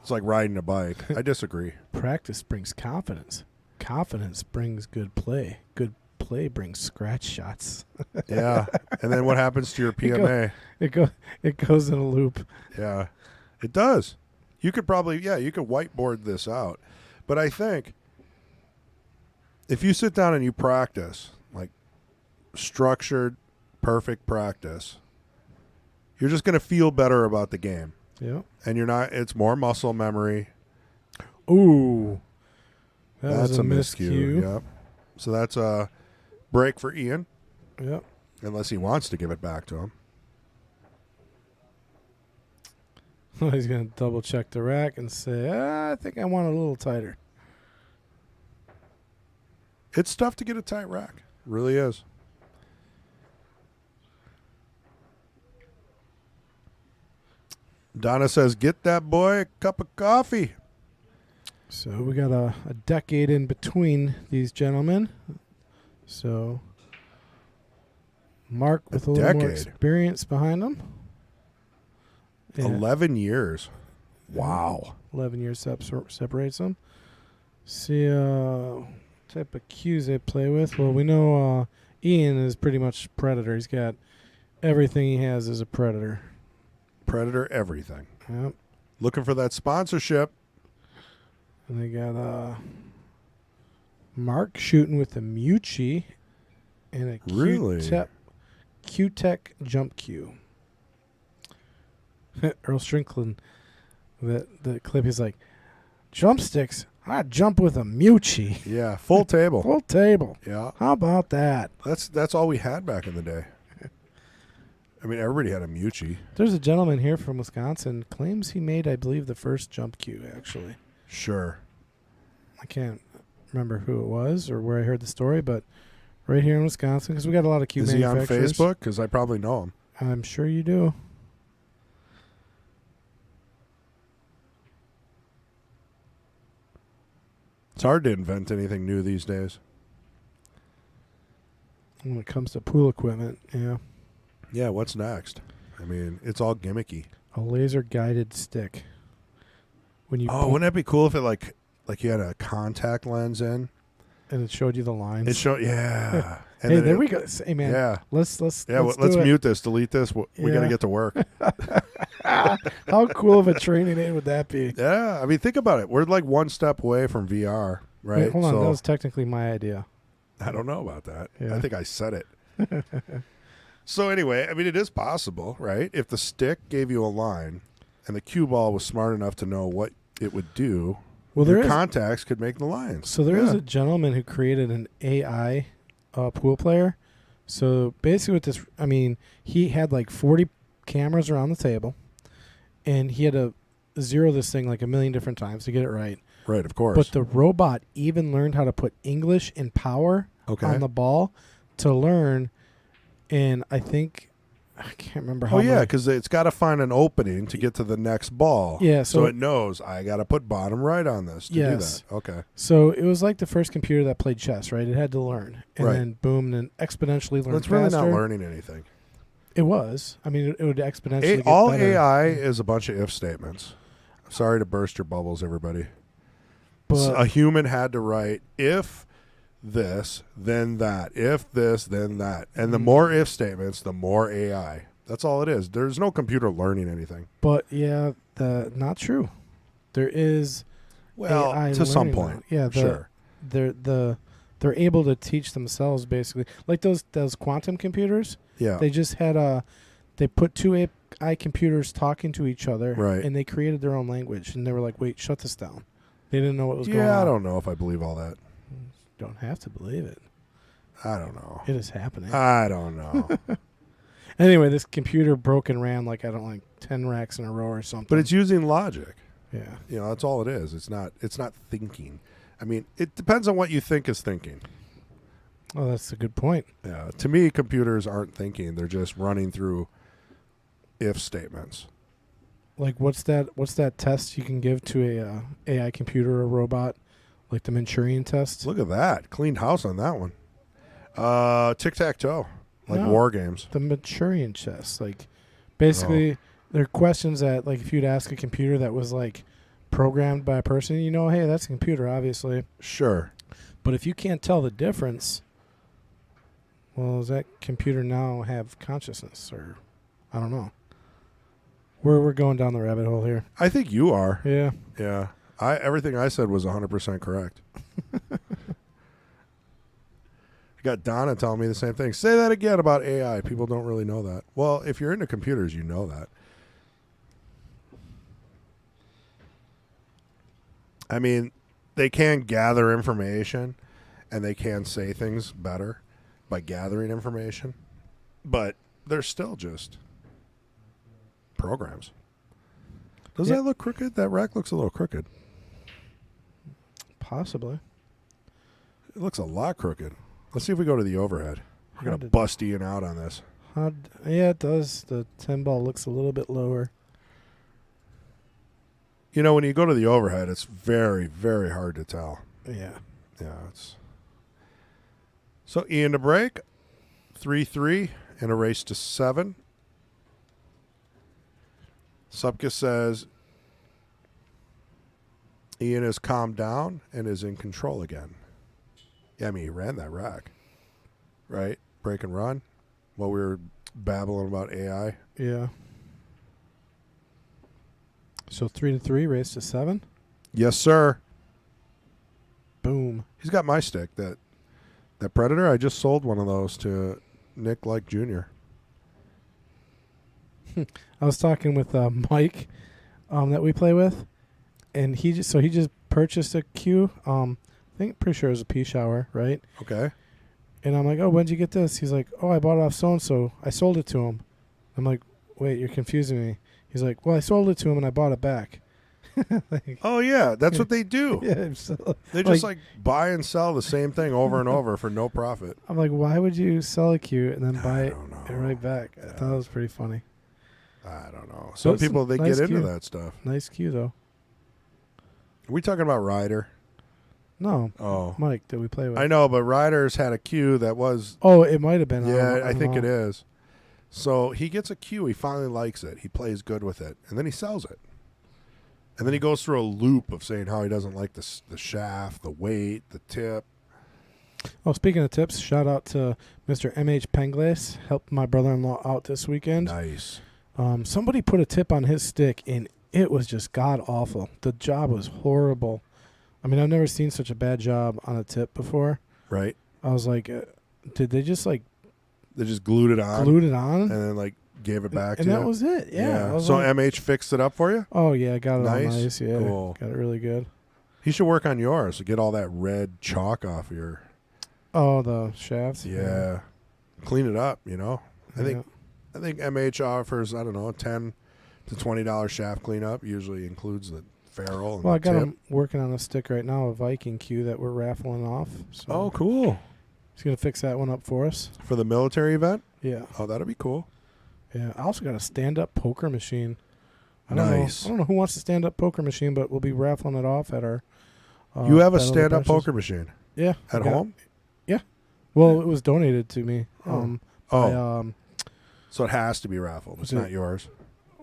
It's like riding a bike. I disagree. Practice brings confidence. Confidence brings good play. Good play brings scratch shots. Yeah. And then what happens to your PMA? It goes in a loop. Yeah. It does. You could probably, you could whiteboard this out. But I think if you sit down and you practice, like structured, perfect practice, you're just going to feel better about the game. Yeah. And it's more muscle memory. Ooh. That's a miscue. Yep. So that's a break for Ian. Yep. Unless he wants to give it back to him. He's going to double check the rack and say, I think I want it a little tighter. It's tough to get a tight rack. It really is. Donna says, get that boy a cup of coffee. So we got a decade in between these gentlemen. So Mark with a little more experience behind him. Yeah. 11 years. Wow. 11 years separates them. See type of cues they play with. Well, we know Ian is pretty much Predator. He's got everything he has is a Predator. Predator everything. Yep. Looking for that sponsorship. And they got Mark shooting with a Mucci and a Q-Tech jump cue. Earl Strickland, the clip, he's like, jump sticks, I jump with a Mucci. Yeah, full table. Full table. Yeah. How about that? That's all we had back in the day. I mean, everybody had a Mucci. There's a gentleman here from Wisconsin, claims he made, I believe, the first jump cue, actually. Sure. I can't remember who it was or where I heard the story, but right here in Wisconsin, because we got a lot of cue manufacturers. Is he on Facebook? Because I probably know him. I'm sure you do. It's hard to invent anything new these days. When it comes to pool equipment, yeah. Yeah, what's next? I mean, it's all gimmicky. A laser-guided stick. Wouldn't that be cool if it like you had a contact lens in? And it showed you the lines. It showed, yeah. And hey, there we go. Hey, man. Yeah. Let's mute this, delete this. We got to get to work. How cool of a training aid would that be? Yeah. I mean, think about it. We're like one step away from VR, right? Wait, hold on. That was technically my idea. I don't know about that. Yeah. I think I said it. So anyway, I mean, it is possible, right? If the stick gave you a line and the cue ball was smart enough to know what it would do, your contacts could make the lines. So there is a gentleman who created an AI pool player. So basically with this, I mean, he had like 40 cameras around the table, and he had to zero this thing like a million different times to get it right. Right, of course. But the robot even learned how to put English and power on the ball to learn. And I think I can't remember how. Oh yeah, because it's got to find an opening to get to the next ball. Yeah, so so it knows I got to put bottom right on this to do Yes. that. Okay. So it was like the first computer that played chess, right? It had to learn, and Right. then boom, and then exponentially learn. That's really faster. not learning anything. It was. I mean, it would exponentially. Get All better. AI is a bunch of if statements. Sorry to burst your bubbles, everybody. But A human had to write if this, then that. If this, then that. And the more if statements, the more AI. That's all it is. There's no computer learning anything. But yeah, not true. There is Well, AI to some learning point. now. Yeah, Sure. they're able to teach themselves basically. Like those quantum computers. Yeah. They just had they put two AI computers talking to each other, Right. and they created their own language, and they were like, "Wait, shut this down." They didn't know what was going on. Yeah, I don't know if I believe all that. Don't have to believe it. I don't know. It is happening. I don't know. Anyway, this computer broke and ran like 10 racks in a row or something. But it's using logic. yeah. You know, that's all it is. It's not thinking. I mean, it depends on what you think is thinking. Oh, that's a good point. Yeah. To me, computers aren't thinking. They're just running through if statements. Like, what's that test you can give to a AI computer or robot? Like the Manchurian test? Look at that. Cleaned house on that one. Tic-tac-toe. Like No. war games. The Manchurian test. Like, basically, they're questions that, like, if you'd ask a computer that was, like, programmed by a person, you know, hey, that's a computer, obviously. Sure. But if you can't tell the difference, well, does that computer now have consciousness? Or, I don't know. We're going down the rabbit hole here. I think you are. Yeah. Yeah. Everything I said was 100% correct. I got Donna telling me the same thing. Say that again about AI. People don't really know that. Well, if you're into computers, you know that. I mean, they can gather information and they can say things better by gathering information, but they're still just programs. Does Yeah. that look crooked? That rack looks a little crooked. Possibly. It looks a lot crooked. Let's see if we go to the overhead. We're going to Hard bust Ian out on this. Yeah, it does. The 10 ball looks a little bit lower. You know, when you go to the overhead, it's very, very hard to tell. Yeah. Yeah, it's... So, Ian to break. 3-3 in a race to 7. Supka says Ian has calmed down and is in control again. Yeah, I mean, he ran that rack, right? Break and run while we were babbling about AI. Yeah. So 3-3, race to 7. Yes, sir. Boom. He's got my stick. That Predator, I just sold one of those to Nick Like Jr. I was talking with Mike that we play with, and he just purchased a cue. Pretty sure it was a pea shower, right? Okay. And I'm like, oh, when'd you get this? He's like, oh, I bought it off so-and-so. I sold it to him. I'm like, wait, you're confusing me. He's like, well, I sold it to him and I bought it back. Like, Oh, yeah. That's what they do. yeah, so, They just like buy and sell the same thing over and over for no profit. I'm like, why would you sell a cue and then buy I it don't know. right back? I thought it was pretty funny. I don't know. So Some it's a people, they nice get into cue. that stuff. Nice cue, though. Are we talking about Ryder? No, Oh. Mike that we play with. I know, but Ryder's had a cue that was... Oh, it might have been. Yeah, I don't think know. it is. So he gets a cue. He finally likes it. He plays good with it. And then he sells it. And then he goes through a loop of saying how he doesn't like the shaft, the weight, the tip. Oh, speaking of tips, shout out to Mr. M.H. Pengles. Helped my brother-in-law out this weekend. Nice. Somebody put a tip on his stick, and it was just god-awful. The job was horrible. I mean, I've never seen such a bad job on a tip before. Right? I was like, did they just, like, They just glued it on. glued it on? And then, like, gave it back And to that you. was it. Yeah. I was So like, MH fixed it up for you? oh, yeah, got it Nice. all nice. Yeah, Cool. got it really good. He should work on yours to get all that red chalk off your... Oh, the shafts? Yeah. Clean it up, you know? I Yeah. think MH offers, I don't know, $10 to $20 shaft cleanup. Usually includes the ferrule and Well, I the got tip. him working on a stick right now, a Viking cue that we're raffling off. So Oh, cool. he's going to fix that one up for us. For the military event? Yeah. Oh, that'll be cool. Yeah, I also got a stand-up poker machine. Nice. I don't know who wants a stand-up poker machine, but we'll be raffling it off at our. You have a Battle of the stand-up Bastards. poker machine Yeah. at home? Yeah. Well, it was donated to me. Oh. By, So it has to be raffled. It's not yours.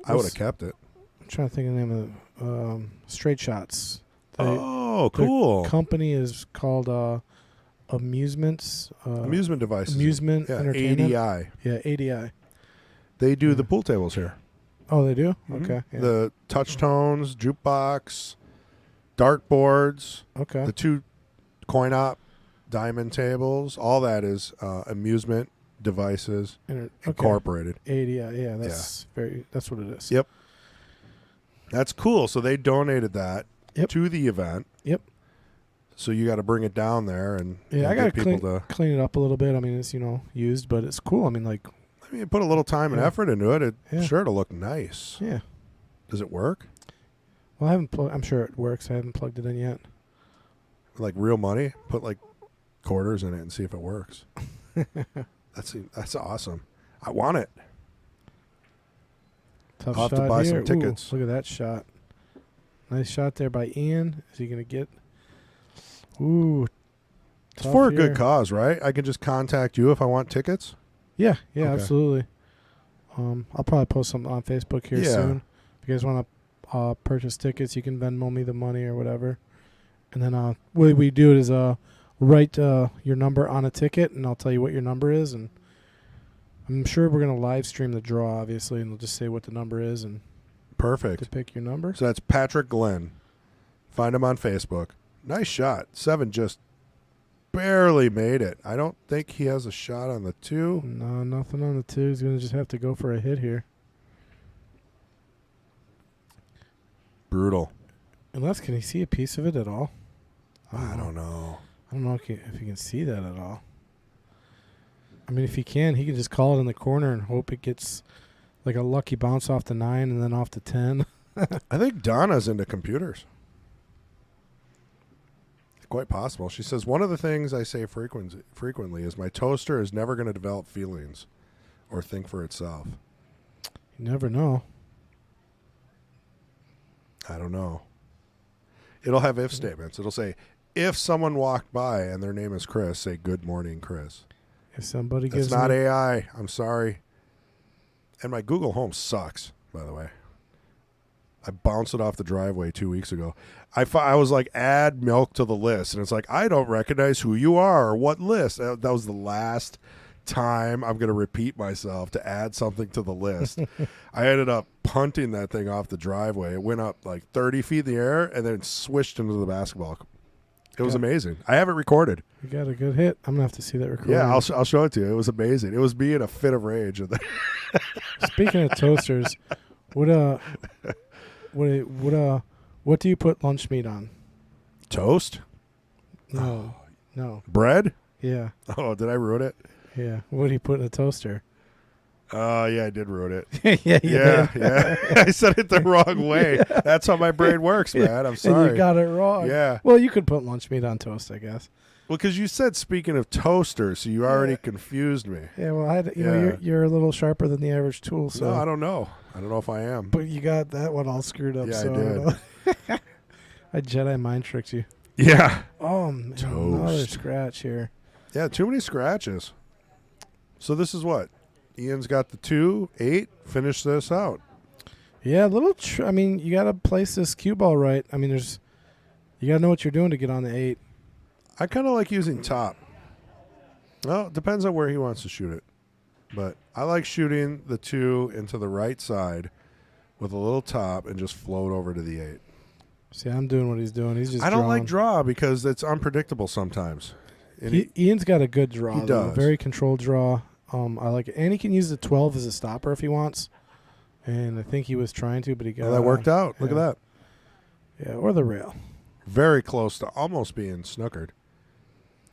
I would have kept it. I'm trying to think of the name of it. Straight Shots. Oh, cool. The company is called Amusements. Amusement devices. Amusement Entertainment. ADI. Yeah, ADI. They do the pool tables here. Oh, they do? Mhm. Okay. Yeah. The touch tones, jukebox, dartboards, Okay. the 2 coin-op diamond tables. All that is amusement devices incorporated. ADI. Yeah, that's what it is. Yep. That's cool. So they donated that to the event. Yep. So you got to bring it down there and I got to clean it up a little bit. I mean, it's used, but it's cool. I mean, put a little time and effort into it. Sure, it'll look nice. Yeah. Does it work? Well, I haven't. I'm sure it works. I haven't plugged it in yet. Like real money? Put like quarters in it and see if it works. That's awesome. I want it. Tough I'll have shot to buy here. some tickets. Ooh, look at that shot. Nice shot there by Ian. Is he gonna get? Ooh. It's for a good cause, right? I can just contact you if I want tickets. Yeah, Okay. absolutely. I'll probably post something on Facebook here soon. If you guys want to purchase tickets, you can Venmo me the money or whatever. And then the way we do it is write your number on a ticket, and I'll tell you what your number is. And I'm sure we're going to live stream the draw, obviously, and we'll just say what the number is and Perfect. to pick your number. So that's Patrick Glenn. Find him on Facebook. Nice shot. 7 just barely made it. I don't think he has a shot on the 2. No, nothing on the 2. He's going to just have to go for a hit here. Brutal. Unless, can he see a piece of it at all? I don't know. I don't know if he can see that at all. I mean, if he can just call it in the corner and hope it gets like a lucky bounce off the 9 and then off the 10. I think Donna's into computers. Quite possible. She says, one of the things I say frequently is my toaster is never going to develop feelings or think for itself. You never know. I don't know. It'll have if statements. It'll say, if someone walked by and their name is Chris, say, good morning, Chris. If somebody gives It's not AI. I'm sorry. And my Google Home sucks, by the way. I bounced it off the driveway 2 weeks ago. I was like, add milk to the list. And it's like, I don't recognize who you are or what list. That was the last time I'm going to repeat myself to add something to the list. I ended up punting that thing off the driveway. It went up like 30 feet in the air and then swished into the basketball. It was amazing. I have it recorded. You got a good hit. I'm going to have to see that recording. Yeah, I'll show it to you. It was amazing. It was me in a fit of rage. Speaking of toasters, what do you put lunch meat on? Toast? No. Bread? Yeah. Oh, did I ruin it? Yeah. What do you put in a toaster? Oh, yeah, I did ruin it. yeah. I said it the wrong way. That's how my brain works, man. I'm sorry. And you got it wrong. Yeah. Well, you could put lunch meat on toast, I guess. Well, because you said speaking of toasters, so you already confused me. Yeah, well, you're a little sharper than the average tool. So No, I don't know. I don't know if I am. But you got that one all screwed up. Yeah, so I did. I Jedi mind tricked you. Yeah. Oh, man, another Toast. scratch here. Yeah, too many scratches. So this is what? Ian's got the 2, 8. Finish this out. Yeah, a little. I mean, you got to place this cue ball right. I mean, you got to know what you're doing to get on the 8. I kind of like using top. Well, it depends on where he wants to shoot it. But I like shooting the 2 into the right side with a little top and just float over to the 8. See, I'm doing what he's doing. He's just I don't drawing. like draw because it's unpredictable sometimes. And Ian's got a good draw. He though. does. Very controlled draw. I like it. And he can use the 12 as a stopper if he wants. And I think he was trying to, but he got that worked out. Look at that. Yeah, or the rail. Very close to almost being snookered.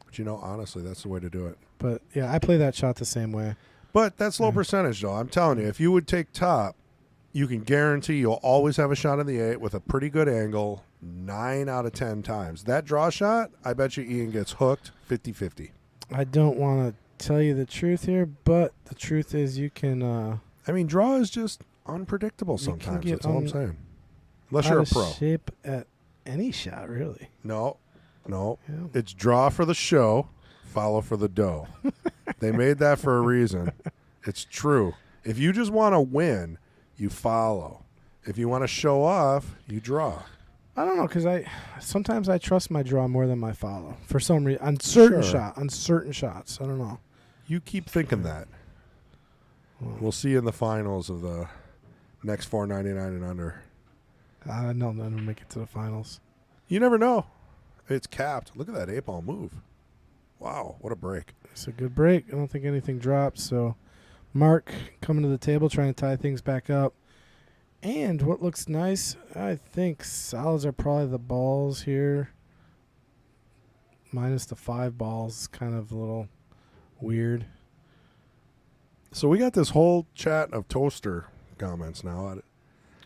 But, honestly, that's the way to do it. But, yeah, I play that shot the same way. But that's low percentage, though. I'm telling you, if you would take top, you can guarantee you'll always have a shot in the 8 with a pretty good angle 9 out of 10 times. That draw shot, I bet you Ian gets hooked 50-50. I don't want to tell you the truth here, but the truth is you can... I mean, draw is just unpredictable sometimes. That's all I'm saying. Unless you're a pro. Shape at any shot, really. No. Yeah. It's draw for the show, follow for the dough. They made that for a reason. It's true. If you just want to win, you follow. If you want to show off, you draw. I don't know, because sometimes I trust my draw more than my follow for some reason on certain shots. I don't know. You keep thinking that. We'll see you in the finals of the next 499 and under. I know none will make it to the finals. You never know. It's capped. Look at that 8-ball move. Wow, what a break. It's a good break. I don't think anything dropped. So Mark coming to the table trying to tie things back up. And what looks nice, I think solids are probably the balls here. Minus the 5 balls, kind of a little weird. So we got this whole chat of toaster comments now.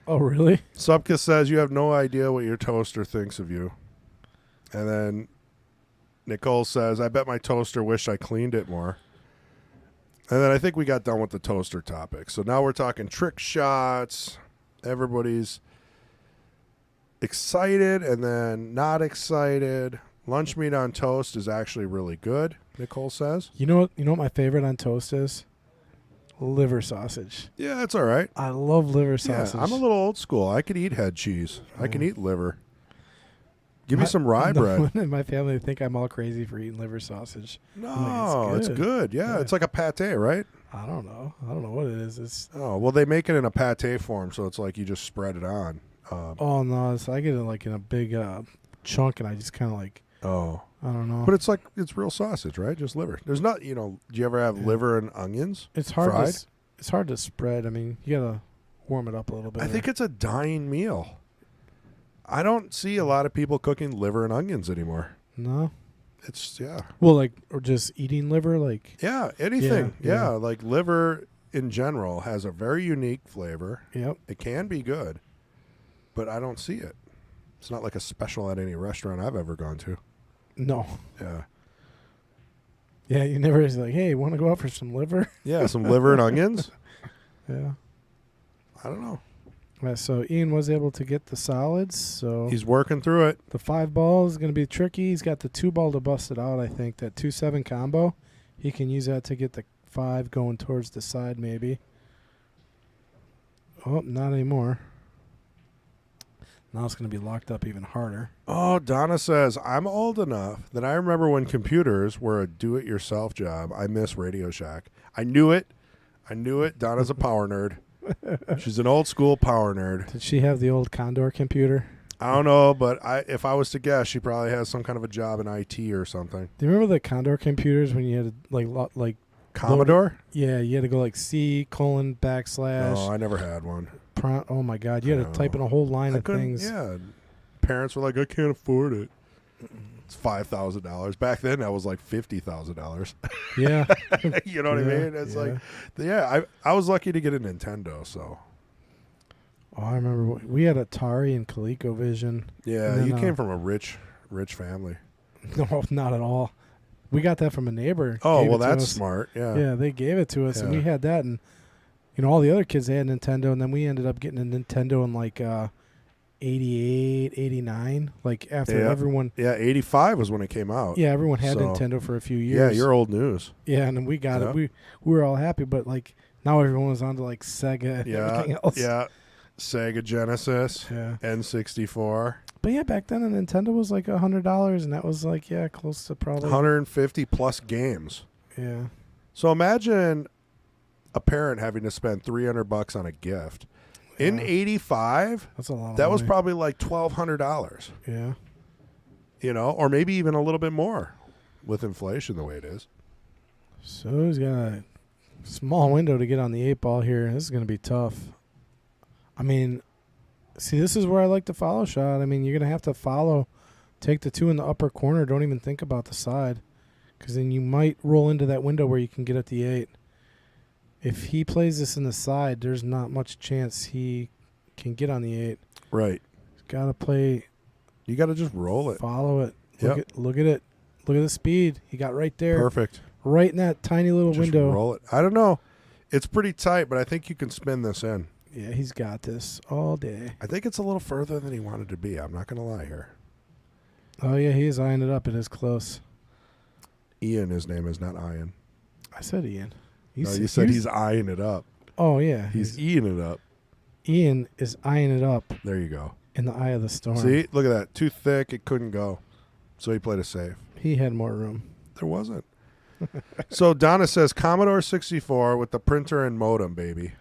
Oh, really? Subka says you have no idea what your toaster thinks of you. And then Nicole says, I bet my toaster wished I cleaned it more. And then I think we got done with the toaster topic. So now we're talking trick shots. Everybody's excited and then not excited. Lunch meat on toast is actually really good, Nicole says. You know what my favorite on toast is? Liver sausage. Yeah, that's all right. I love liver sausage. Yeah, I'm a little old school. I could eat head cheese. I can eat liver. Give me some rye bread. My family think I'm all crazy for eating liver sausage. No, it's good. Yeah, it's like a pate, right? I don't know what it is. Well, they make it in a pate form, so it's like you just spread it on. No, I get it like in a big chunk, and I just kind of like. Oh. I don't know. But it's real sausage, right? Just liver. There's not, do you ever have liver and onions? It's hard. Fried? It's hard to spread. I mean, you gotta warm it up a little bit. I think it's a dying meal. I don't see a lot of people cooking liver and onions anymore. No. It's Well, or just eating liver, like. Yeah, anything. Yeah. Like liver in general has a very unique flavor. Yep. It can be good, but I don't see it. It's not like a special at any restaurant I've ever gone to. No. Yeah. Yeah, you never is like, hey, want to go out for some liver? Yeah, some liver and onions. Yeah. I don't know. So Ian was able to get the solids. So he's working through it. The 5 ball is going to be tricky. He's got the 2 ball to bust it out, I think. That 2-7 combo. He can use that to get the 5 going towards the side maybe. Oh, not anymore. Now it's going to be locked up even harder. Oh, Donna says, I'm old enough that I remember when computers were a do-it-yourself job. I miss Radio Shack. I knew it. Donna's a power nerd. She's an old-school power nerd. Did she have the old Condor computer? I don't know, but if I was to guess, she probably has some kind of a job in IT or something. Do you remember the Condor computers when you had to, like Commodore? Yeah, you had to go like C:\\. No, I never had one. Oh my God, you had to type in a whole line of things. Yeah, parents were like, I can't afford it. It's $5,000. Back then, that was like $50,000. Yeah, you know what I mean? It's like, I was lucky to get a Nintendo. So, I remember we had Atari and ColecoVision. Yeah, then, you came from a rich family. No, not at all. We got that from a neighbor. Oh, well, that's smart. Yeah, yeah, they gave it to us, and we had that, and all the other kids they had Nintendo, and then we ended up getting a Nintendo in like 88, 89, like after everyone. Yeah, 85 was when it came out. Yeah, everyone had Nintendo for a few years. Yeah, you're old news. Yeah, and then we got it. We were all happy, but like now everyone was on to like Sega and everything else. Yeah, Sega Genesis, N64. But yeah, back then a Nintendo was like $100, and that was like close to probably 150 plus games. Yeah. So imagine a parent having to spend $300 on a gift. In 85, that's a lot. That was probably like $1,200. Yeah. Or maybe even a little bit more with inflation the way it is. So he's got a small window to get on the 8 ball here. This is going to be tough. I mean, see, this is where I like the follow shot. I mean, you're going to have to follow, take the 2 in the upper corner. Don't even think about the side, because then you might roll into that window where you can get at the 8. If he plays this in the side, there's not much chance he can get on the 8. Right. He's got to play. You got to just roll it. Follow it. Look at it. Look at the speed. He got right there. Perfect. Right in that tiny little window. Roll it. I don't know. It's pretty tight, but I think you can spin this in. Yeah, he's got this all day. I think it's a little further than he wanted to be. I'm not going to lie here. Oh, yeah, he is eyeing it up. It is close. Ian, his name is, not Ian. I said Ian. You said he's eyeing it up. Oh, yeah. He's eating it up. Ian is eyeing it up. There you go. In the eye of the storm. See? Look at that. Too thick. It couldn't go. So he played it safe. He had more room. There wasn't. So Donna says Commodore 64 with the printer and modem, baby.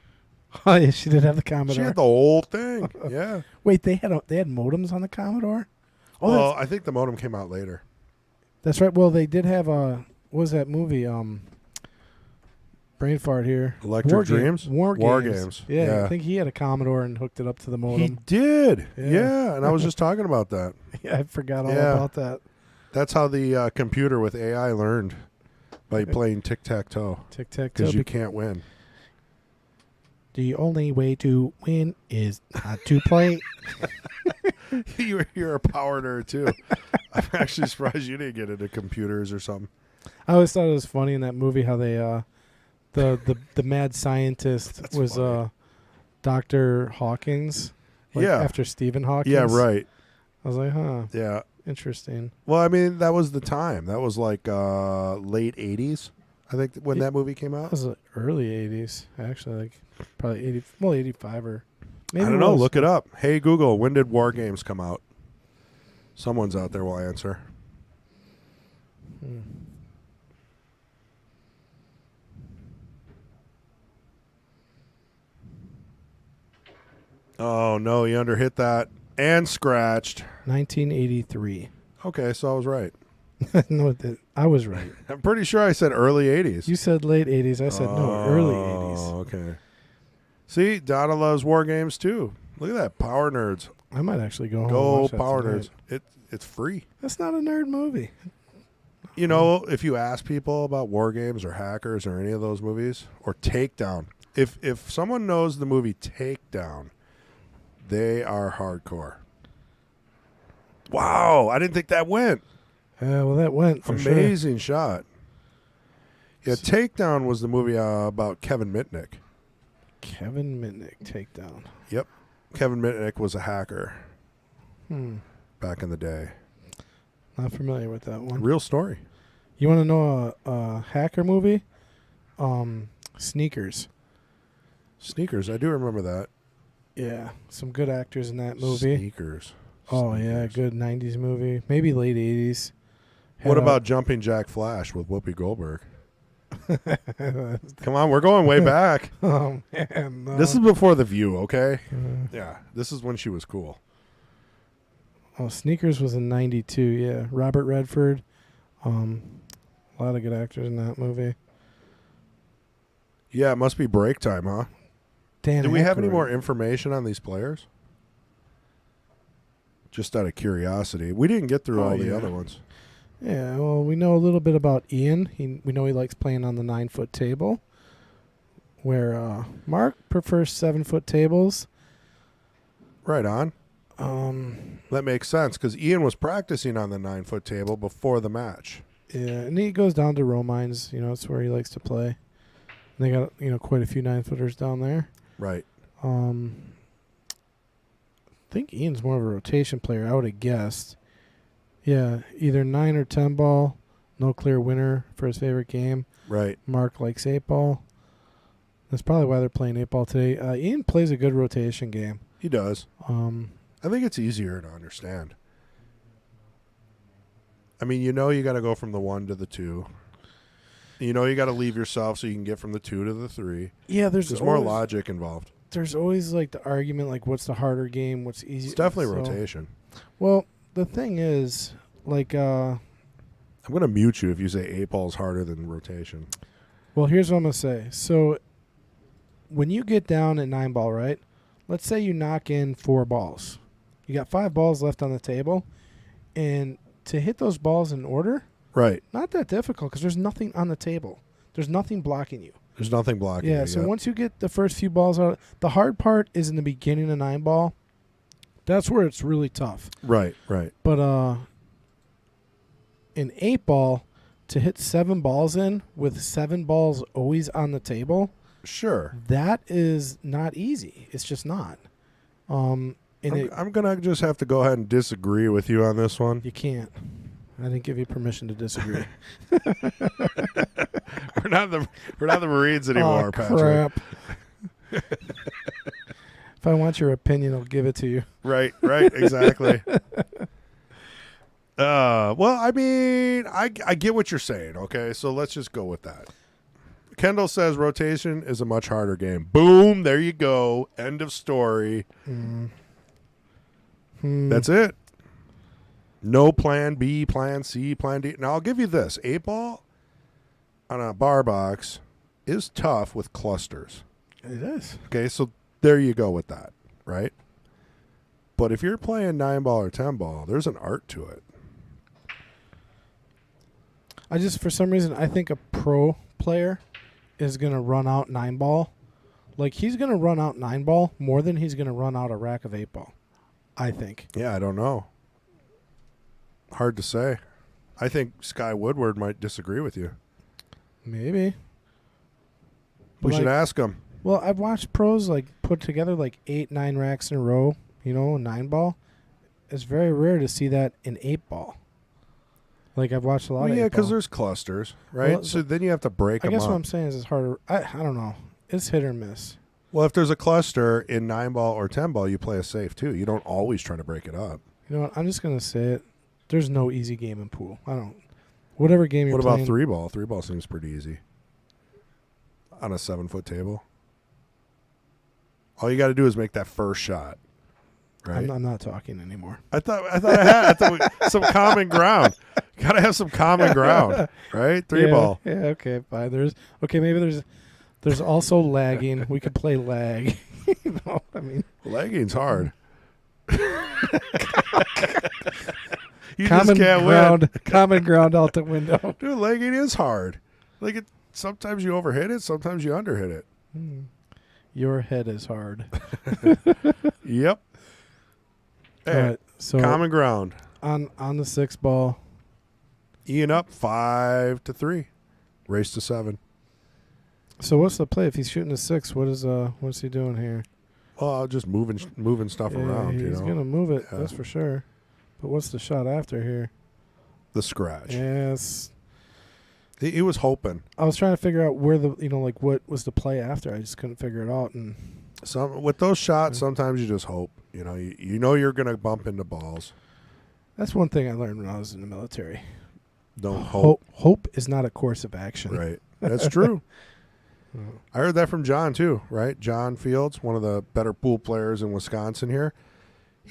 Oh, yeah, she did have the Commodore. She had the whole thing. Yeah. Wait, they had modems on the Commodore? Oh, well, I think the modem came out later. That's right. Well, they did have what was that movie? Brain fart here. Electric Dreams? War Games. Yeah, I think he had a Commodore and hooked it up to the modem. He did. Yeah, and I was just talking about that. Yeah, I forgot all about that. That's how the computer with AI learned, by playing tic-tac-toe. Tic-tac-toe. Because you can't win. The only way to win is not to play. You're a power nerd, too. I'm actually surprised you didn't get into computers or something. I always thought it was funny in that movie how they, the mad scientist was Dr. Hawkins. After Stephen Hawking. Yeah, right. I was like, huh. Yeah. Interesting. Well, I mean, that was the time. That was like late 80s, I think, when that movie came out. That was early 80s, actually. Like probably 85 or maybe. I don't know. Look it up. Hey, Google, when did War Games come out? Someone's out there will answer. Oh, no, he underhit that and scratched. 1983. Okay, so I was right. No, I was right. I'm pretty sure I said early 80s. You said late 80s. I said no, early 80s. Oh, okay. See, Donna loves War Games too. Look at that, Power Nerds. I might actually go home and Go watch that Power tonight. Nerds. It's free. That's not a nerd movie. You know, if you ask people about War Games or Hackers or any of those movies, or Takedown, if someone knows the movie Takedown, they are hardcore. Wow, I didn't think that went. Well, that went for sure. Amazing shot. Yeah, Takedown was the movie about Kevin Mitnick. Kevin Mitnick, Takedown. Yep. Kevin Mitnick was a hacker back in the day. Not familiar with that one. Real story. You want to know a hacker movie? Sneakers. Sneakers, I do remember that. Yeah, some good actors in that movie. Sneakers. Oh, yeah, good 90s movie. Maybe late 80s. What about Jumping Jack Flash with Whoopi Goldberg? Come on, we're going way back. Oh, man. No. This is before The View, okay? Yeah, this is when she was cool. Oh, Sneakers was in 92, yeah. Robert Redford. A lot of good actors in that movie. Yeah, it must be break time, huh? Dan Do we have any Aykroyd. more information on these players? Just out of curiosity. We didn't get through all the other ones. Yeah, well, we know a little bit about Ian. We know he likes playing on the 9-foot table, where Mark prefers 7-foot tables. Right on. That makes sense, because Ian was practicing on the 9-foot table before the match. Yeah, and he goes down to Romines. You know, it's where he likes to play. And they got, quite a few 9-footers down there. Right. I think Ian's more of a rotation player, I would have guessed. Yeah, either 9 or 10 ball. No clear winner for his favorite game. Right. Mark likes 8 ball. That's probably why they're playing 8 ball today. Ian plays a good rotation game. He does. I I think it's easier to understand. I mean, you got to go from the 1 to the 2. You got to leave yourself so you can get from the 2 to the 3. Yeah, there's more logic involved. There's always like the argument, like what's the harder game, what's easier. It's definitely rotation. Well, the thing is, like, I'm gonna mute you if you say 8 ball is harder than rotation. Well, here's what I'm gonna say. So, when you get down at 9 ball, right? Let's say you knock in 4 balls. You got 5 balls left on the table, and to hit those balls in order, right? Not that difficult because there's nothing on the table. There's nothing blocking you. There's nothing blocking you. Yeah, so once you get the first few balls out, the hard part is in the beginning of 9 ball. That's where it's really tough. Right, right. But in 8 ball, to hit 7 balls in with 7 balls always on the table, Sure. That is not easy. It's just not. And I'm going to just have to go ahead and disagree with you on this one. you can't. I didn't give you permission to disagree. We're not the Marines anymore, Oh, Patrick. crap. If I want your opinion, I'll give it to you. Right, exactly. Well, I mean, I get what you're saying, okay? So let's just go with that. Kendall says rotation is a much harder game. Boom, there you go. End of story. That's it. No plan B, plan C, plan D. Now, I'll give you this. 8-ball on a bar box is tough with clusters. It is. Okay, so there you go with that, right? But if you're playing 9-ball or 10-ball, there's an art to it. For some reason, I think a pro player is going to run out 9-ball. Like, he's going to run out 9-ball more than he's going to run out a rack of 8-ball, I think. Yeah, I don't know. Hard to say. I think Sky Woodward might disagree with you. Maybe. We should ask him. Well, I've watched pros like put together like 8, 9 racks in a row, 9-ball. It's very rare to see that in 8-ball. Like, I've watched a lot of 8-ball. because there's clusters, right? Well, so then you have to break them up. I guess what I'm saying is it's harder. I don't know. It's hit or miss. Well, if there's a cluster in 9-ball or 10-ball, you play a safe too. You don't always try to break it up. You know what? I'm just going to say it. There's no easy game in pool. Whatever game you're playing. What about 3-ball? 3-ball seems pretty easy. On a 7-foot table. All you got to do is make that first shot. Right? I'm not talking anymore. I thought I had some common ground. Got to have some common ground, right? 3-ball. Yeah, okay, fine. Maybe there's also lagging. We could play lag. Lagging's hard. You common just can't ground, win. Common ground out the window. Dude, lagging is hard. Like sometimes you overhit it, sometimes you underhit it. Your head is hard. Yep. Hey, All right, so common ground. on the 6-ball. Ian up 5-3. Race to 7. So what's the play if he's shooting a 6? What's he doing here? Well, just moving stuff around. He's gonna move it. Yeah. That's for sure. But what's the shot after here? The scratch. Yes. He was hoping. I was trying to figure out where what was the play after. I just couldn't figure it out. And With those shots, sometimes you just hope. You know you're gonna bump into balls. that's one thing I learned when I was in the military. Don't hope. Hope is not a course of action. Right. That's true. I heard that from John too, right? John Fields, one of the better pool players in Wisconsin here.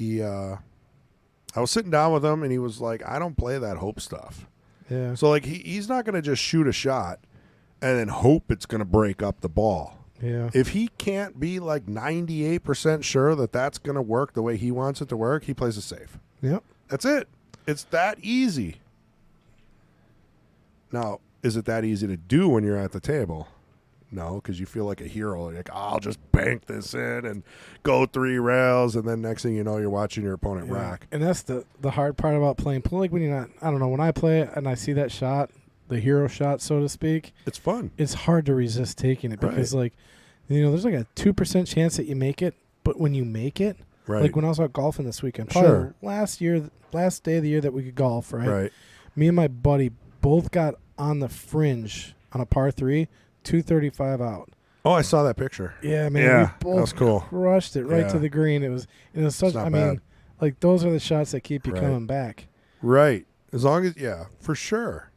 I was sitting down with him and he was like, I don't play that hope stuff. Yeah. So like he's not going to just shoot a shot and then hope it's going to break up the ball. Yeah. If he can't be like 98% sure that that's going to work the way he wants it to work, he plays it safe. Yep. That's it. It's that easy. Now, is it that easy to do when you're at the table? No, because you feel like a hero. Like, I'll just bank this in and go 3 rails, and then next thing you know, you're watching your opponent rack. And that's the hard part about playing pool. Like when you're not, I don't know, when I play it and I see that shot, the hero shot, so to speak, It's fun. it's hard to resist taking it because, there's like a 2% chance that you make it, but when you make it, Right. like when I was out golfing this weekend, probably Sure. last day of the year that we could golf, right? Right. Me and my buddy both got on the fringe on a par 3, 235 out. Oh, I saw that picture. Yeah, man. Yeah, we that both was cool. crushed it right Yeah. to the green. It was such, not bad. like those are the shots that keep you Right. coming back. Right. As long as, yeah, for sure.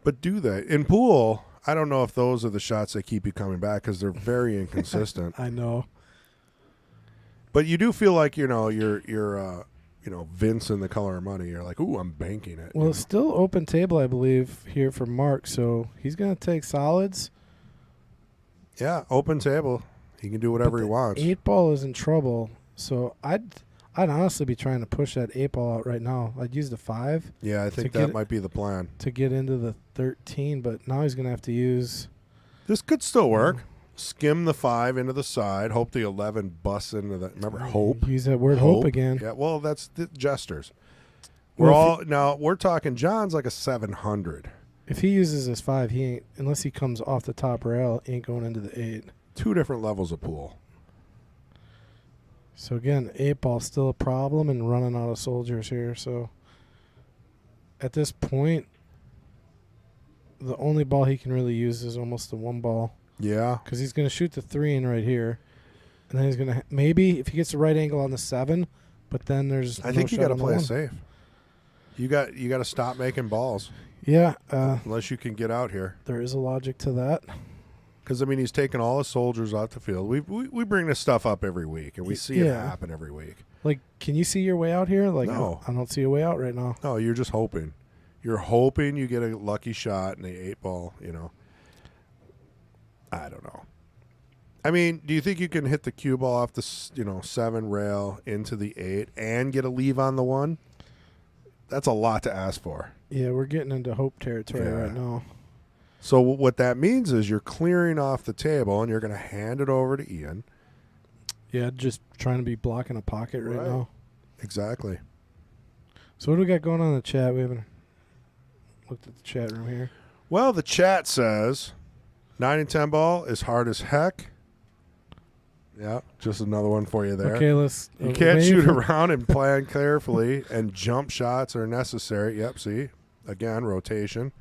But do that. In pool, I don't know if those are the shots that keep you coming back because they're very inconsistent. I know. But you do feel like, you're Vince in The Color of Money. You're like, ooh, I'm banking it. Well, it's still open table, I believe, here for Mark, so he's going to take solids. Yeah, open table. He can do whatever he wants. 8-ball is in trouble, so I'd honestly be trying to push that 8-ball out right now. I'd use the 5 Yeah, I think to that get- might be the plan. to get into the 13, but now he's going to have to use... This could still work. Skim the 5 into the side. Hope the 11 busts into the. Remember, hope. Use that word hope again. Yeah, well, that's the Jesters. Well, We're talking. John's like a 700. If he uses his 5, he ain't, unless he comes off the top rail, he ain't going into the 8. 2 different levels of pool. So again, 8 ball still a problem and running out of soldiers here. So at this point, the only ball he can really use is almost the 1 ball. Yeah. Because he's going to shoot the 3 in right here. And then he's going to maybe if he gets the right angle on the 7, but then there's I think you got to play it safe. You got to stop making balls. Yeah. Unless you can get out here. There is a logic to that. Because, I mean, he's taking all his soldiers off the field. We bring this stuff up every week, and we see it happen every week. Like, can you see your way out here? Like, no. I don't see a way out right now. No, you're just hoping. You're hoping you get a lucky shot in the 8 ball, I don't know. I mean, do you think you can hit the cue ball off the 7 rail into the 8 and get a leave on the 1? That's a lot to ask for. Yeah, we're getting into hope territory right now. So what that means is you're clearing off the table and you're going to hand it over to Ian. Yeah, just trying to be blocking a pocket right now. Exactly. So what do we got going on in the chat? We haven't looked at the chat room here. Well, the chat says 9 and 10 ball is hard as heck. Yeah, just another one for you there. Okay, You can't shoot around and plan carefully, and jump shots are necessary. Yep, see? Again, rotation.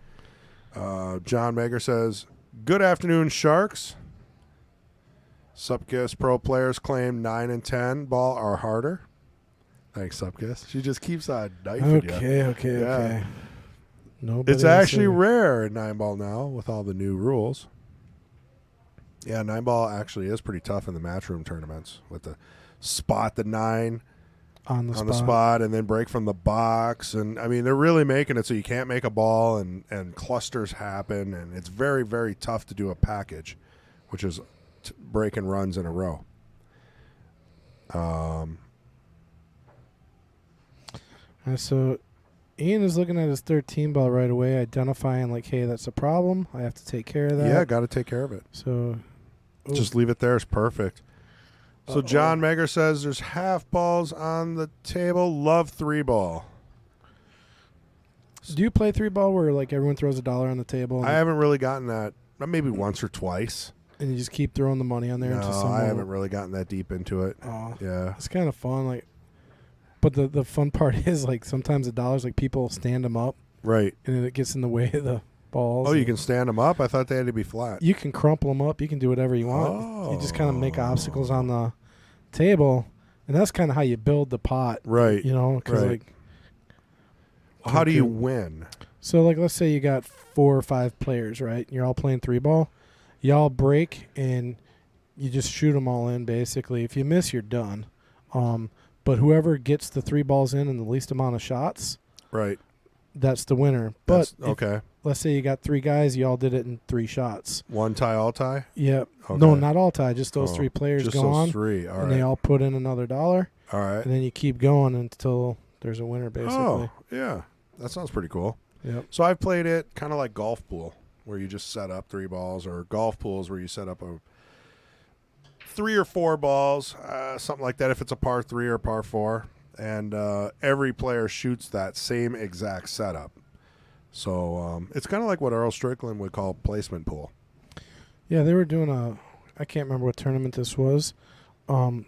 John Mager says, good afternoon, Sharks. Supkiss pro players claim 9 and 10 ball are harder. Thanks, Supkiss. She just keeps on knifing you. Okay. It's actually rare in 9 ball now with all the new rules. Yeah, 9 ball actually is pretty tough in the matchroom tournaments with the spot the 9 on the spot and then break from the box. And, I mean, they're really making it so you can't make a ball and clusters happen. And it's very, very tough to do a package, which is breaking runs in a row. So Ian is looking at his 13 ball right away, identifying like, hey, that's a problem. I have to take care of that. Yeah, got to take care of it. So just leave it there. It's perfect. So John Megger says there's half balls on the table. Love 3 ball. Do you play 3 ball where like everyone throws $1 on the table? I haven't really gotten that. Maybe once or twice. And you just keep throwing the money on there. No, I haven't really gotten that deep into it. Oh, yeah, it's kind of fun. Like, but the fun part is like sometimes $1, like people stand them up, right, and it gets in the way of the balls. Oh, you can stand them up? I thought they had to be flat. You can crumple them up. You can do whatever you want. Oh. You just kind of make obstacles on the table, and that's kind of how you build the pot, right? You know, because like, how do you win? So like, let's say you got 4 or 5 players, right? You're all playing 3 ball. Y'all break and you just shoot them all in. Basically, if you miss, you're done. But whoever gets the 3 balls in and the least amount of shots, right, that's the winner. But okay, let's say you got 3 guys, you all did it in 3 shots. One tie, all tie. Yep. Okay. No, not all tie. Just those 3 players just go those on. 3. All and right. they all put in another $1. All right. And then you keep going until there's a winner. Basically. Oh, yeah, that sounds pretty cool. Yep. So I've played it kind of like golf pool, where you just set up 3 balls, or golf pools where you set up 3 or 4 balls, something like that. If it's a par 3 or par 4, and every player shoots that same exact setup. So it's kind of like what Earl Strickland would call placement pool. Yeah, they were doing I can't remember what tournament this was.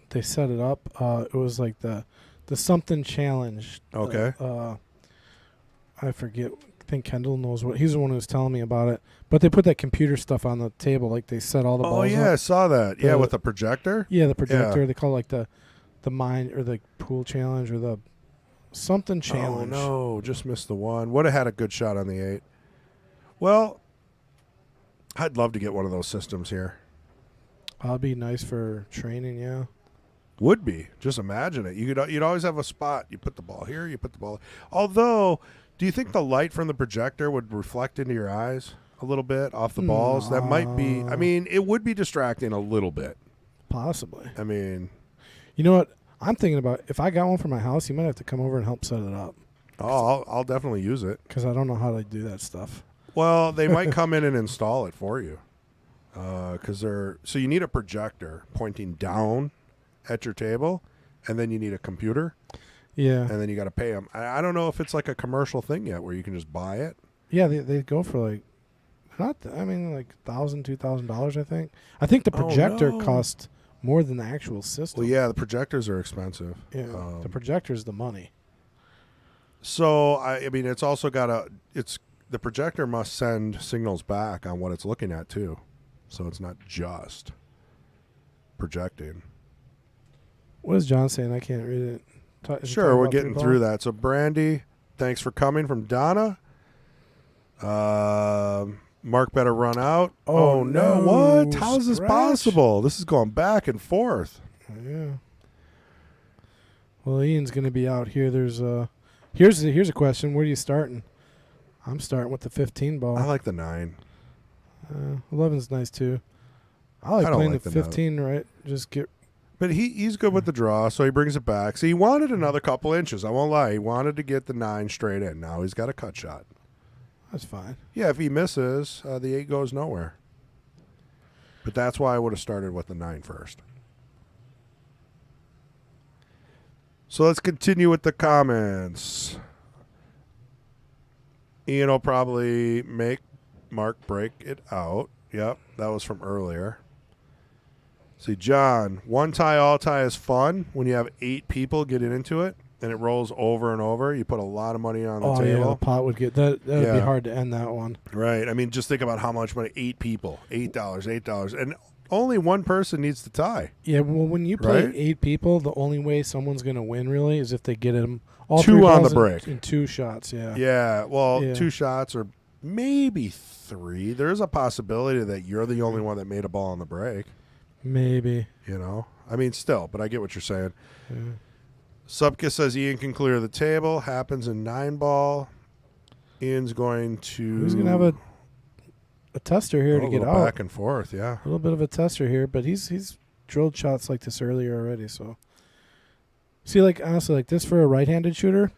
They set it up. It was like the something challenge. Okay. I forget. I think Kendall knows what. He's the one who was telling me about it. But they put that computer stuff on the table, like they set all the balls. Oh yeah, up. I saw that. Yeah, with the projector. Yeah, the projector. Yeah. They call it like the mine or the pool challenge or the something challenge. Oh no, just missed the one. Would have had a good shot on the 8. Well, I'd love to get one of those systems here. That'd be nice for training. Yeah. Would be. Just imagine it. You'd always have a spot. You put the ball here. You put the ball. Although, do you think the light from the projector would reflect into your eyes a little bit off the balls? That might be. I mean, it would be distracting a little bit. Possibly. I mean, you know what? I'm thinking about if I got one for my house, you might have to come over and help set it up. Oh, I'll definitely use it. Because I don't know how to do that stuff. Well, they might come in and install it for you. So you need a projector pointing down at your table, and then you need a computer. Yeah. And then you got to pay them. I don't know if it's like a commercial thing yet where you can just buy it. Yeah, they go for like like $1,000, $2,000. I think the projector cost more than the actual system. Well, yeah, the projectors are expensive. Yeah, the projector's the money. So I mean, it's also got the projector must send signals back on what it's looking at too, so it's not just projecting. What is John saying? I can't read it. Sure, we're getting through that. So Brandy, thanks for coming from Donna. Mark better run out. Oh no! What? How is this possible? This is going back and forth. Yeah. Well, Ian's going to be out here. There's here's a question. Where are you starting? I'm starting with the 15 ball. I like the 9. 11's nice too. I like playing the 15. Right, just get. But he's good with the draw, so he brings it back. So he wanted another couple inches. I won't lie. He wanted to get the 9 straight in. Now he's got a cut shot. That's fine. Yeah, if he misses, the 8 goes nowhere. But that's why I would have started with the 9 first. So let's continue with the comments. Ian will probably make Mark break it out. Yep, that was from earlier. See, John, one tie, all tie is fun when you have 8 people getting into it and it rolls over and over. You put a lot of money on the table. Yeah, the pot would get that. That would be hard to end that one. Right. I mean, just think about how much money. 8 people, $8, and only one person needs to tie. Yeah. Well, when you play 8 people, the only way someone's going to win really is if they get them all 2 on the break in 2 shots. Yeah. Yeah. Well, 2 shots or maybe 3. There's a possibility that you're the only one that made a ball on the break. Maybe. You know, I mean, still, but I get what you're saying. Yeah. Subka says Ian can clear the table. Happens in 9 ball. Ian's going to. He's going to have a tester here to get out. Back and forth, yeah. A little bit of a tester here, but he's drilled shots like this earlier already. So, see, like honestly, like this for a right-handed shooter,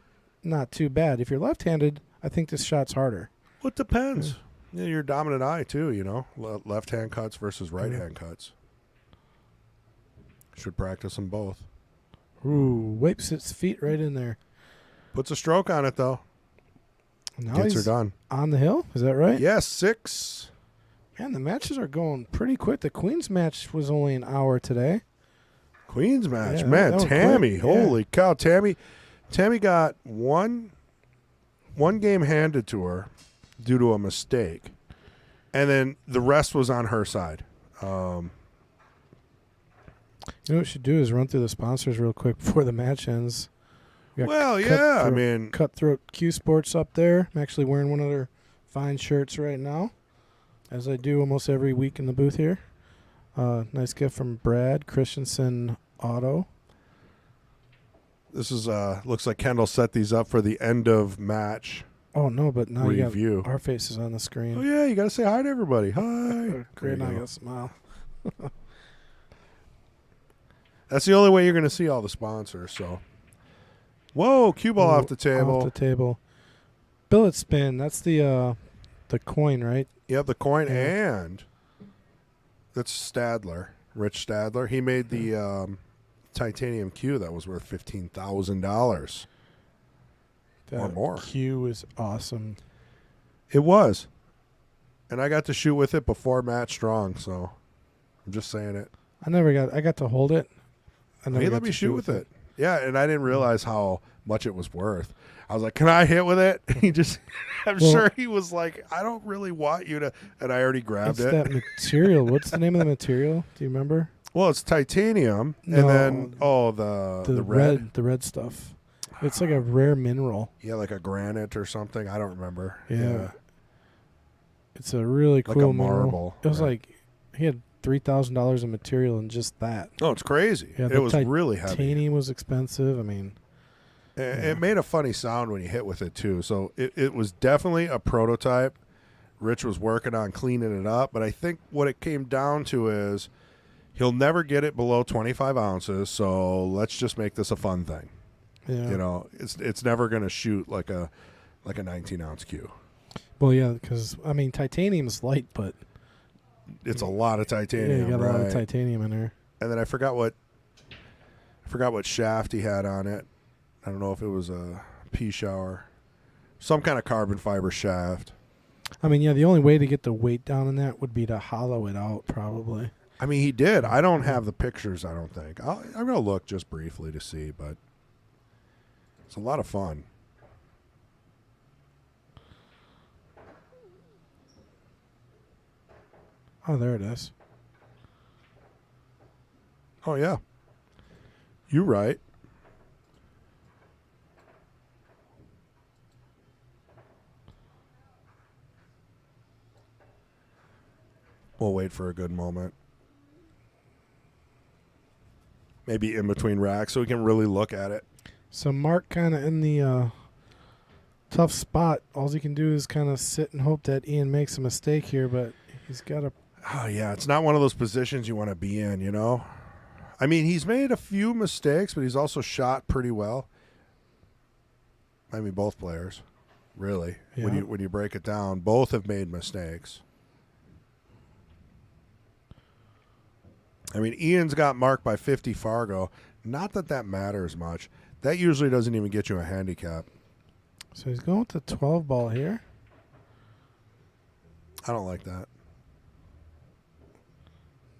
not too bad. If you're left-handed, I think this shot's harder. Well, it depends. Yeah, your dominant eye too. You know, left-hand cuts versus right-hand cuts. Should practice them both. Ooh, wipes its feet right in there. Puts a stroke on it, though. Now Gets her done. On the hill? Is that right? Yes, 6. Man, the matches are going pretty quick. The Queen's match was only an hour today. Queen's match. Yeah, man, that Tammy. quick. Holy cow. Tammy got one game handed to her due to a mistake. And then the rest was on her side. You know what we should do is run through the sponsors real quick before the match ends. Well, yeah, I mean, Cutthroat Q Sports up there. I'm actually wearing one of their fine shirts right now, as I do almost every week in the booth here. Nice gift from Brad Christensen Auto. This is looks like Kendall set these up for the end of match. Oh no, but now review. You got our faces on the screen. Oh yeah, you got to say hi to everybody. Hi. Great, now I got a smile. That's the only way you're going to see all the sponsors. So, whoa, cue ball off the table. Off the table. Billet spin. That's the coin, right? Yep, the coin, and that's Stadler, Rich Stadler. He made the titanium cue that was worth $15,000 or more. Cue is awesome. It was, and I got to shoot with it before Matt Strong. So, I'm just saying it. I got to hold it. He let me shoot with it. Yeah, and I didn't realize how much it was worth. I was like, "Can I hit with it?" I'm sure he was like, "I don't really want you to," and I already grabbed it. That material. What's the name of the material? Do you remember? Well, it's titanium, and then the red stuff. It's like a rare mineral. Yeah, like a granite or something. I don't remember. Yeah. It's a really cool like a mineral. marble. It was like he had $3,000 in material in just that. Oh, it's crazy. Yeah, it was really heavy. Titanium was expensive. I mean, it made a funny sound when you hit with it too. So it was definitely a prototype. Rich was working on cleaning it up, but I think what it came down to is he'll never get it below 25 ounces. So let's just make this a fun thing. Yeah. You know, it's never going to shoot like a 19-ounce cue. Well, yeah, because I mean, titanium's light, but it's a lot of titanium. Yeah, you got a lot of titanium in there. And then I forgot what shaft he had on it. I don't know if it was a pea shower, some kind of carbon fiber shaft. I mean, yeah, the only way to get the weight down in that would be to hollow it out, probably. I mean, he did. I don't have the pictures, I don't think. I'm going to look just briefly to see, but it's a lot of fun. Oh, there it is. Oh, yeah. You're right. We'll wait for a good moment. Maybe in between racks so we can really look at it. So Mark kind of in the tough spot. All he can do is kind of sit and hope that Ian makes a mistake here, but he's got to... Oh, yeah. It's not one of those positions you want to be in, you know? I mean, he's made a few mistakes, but he's also shot pretty well. I mean, both players, really. Yeah. When you break it down, both have made mistakes. I mean, Ian's got marked by 50 Fargo. Not that that matters much. That usually doesn't even get you a handicap. So he's going with the 12 ball here. I don't like that.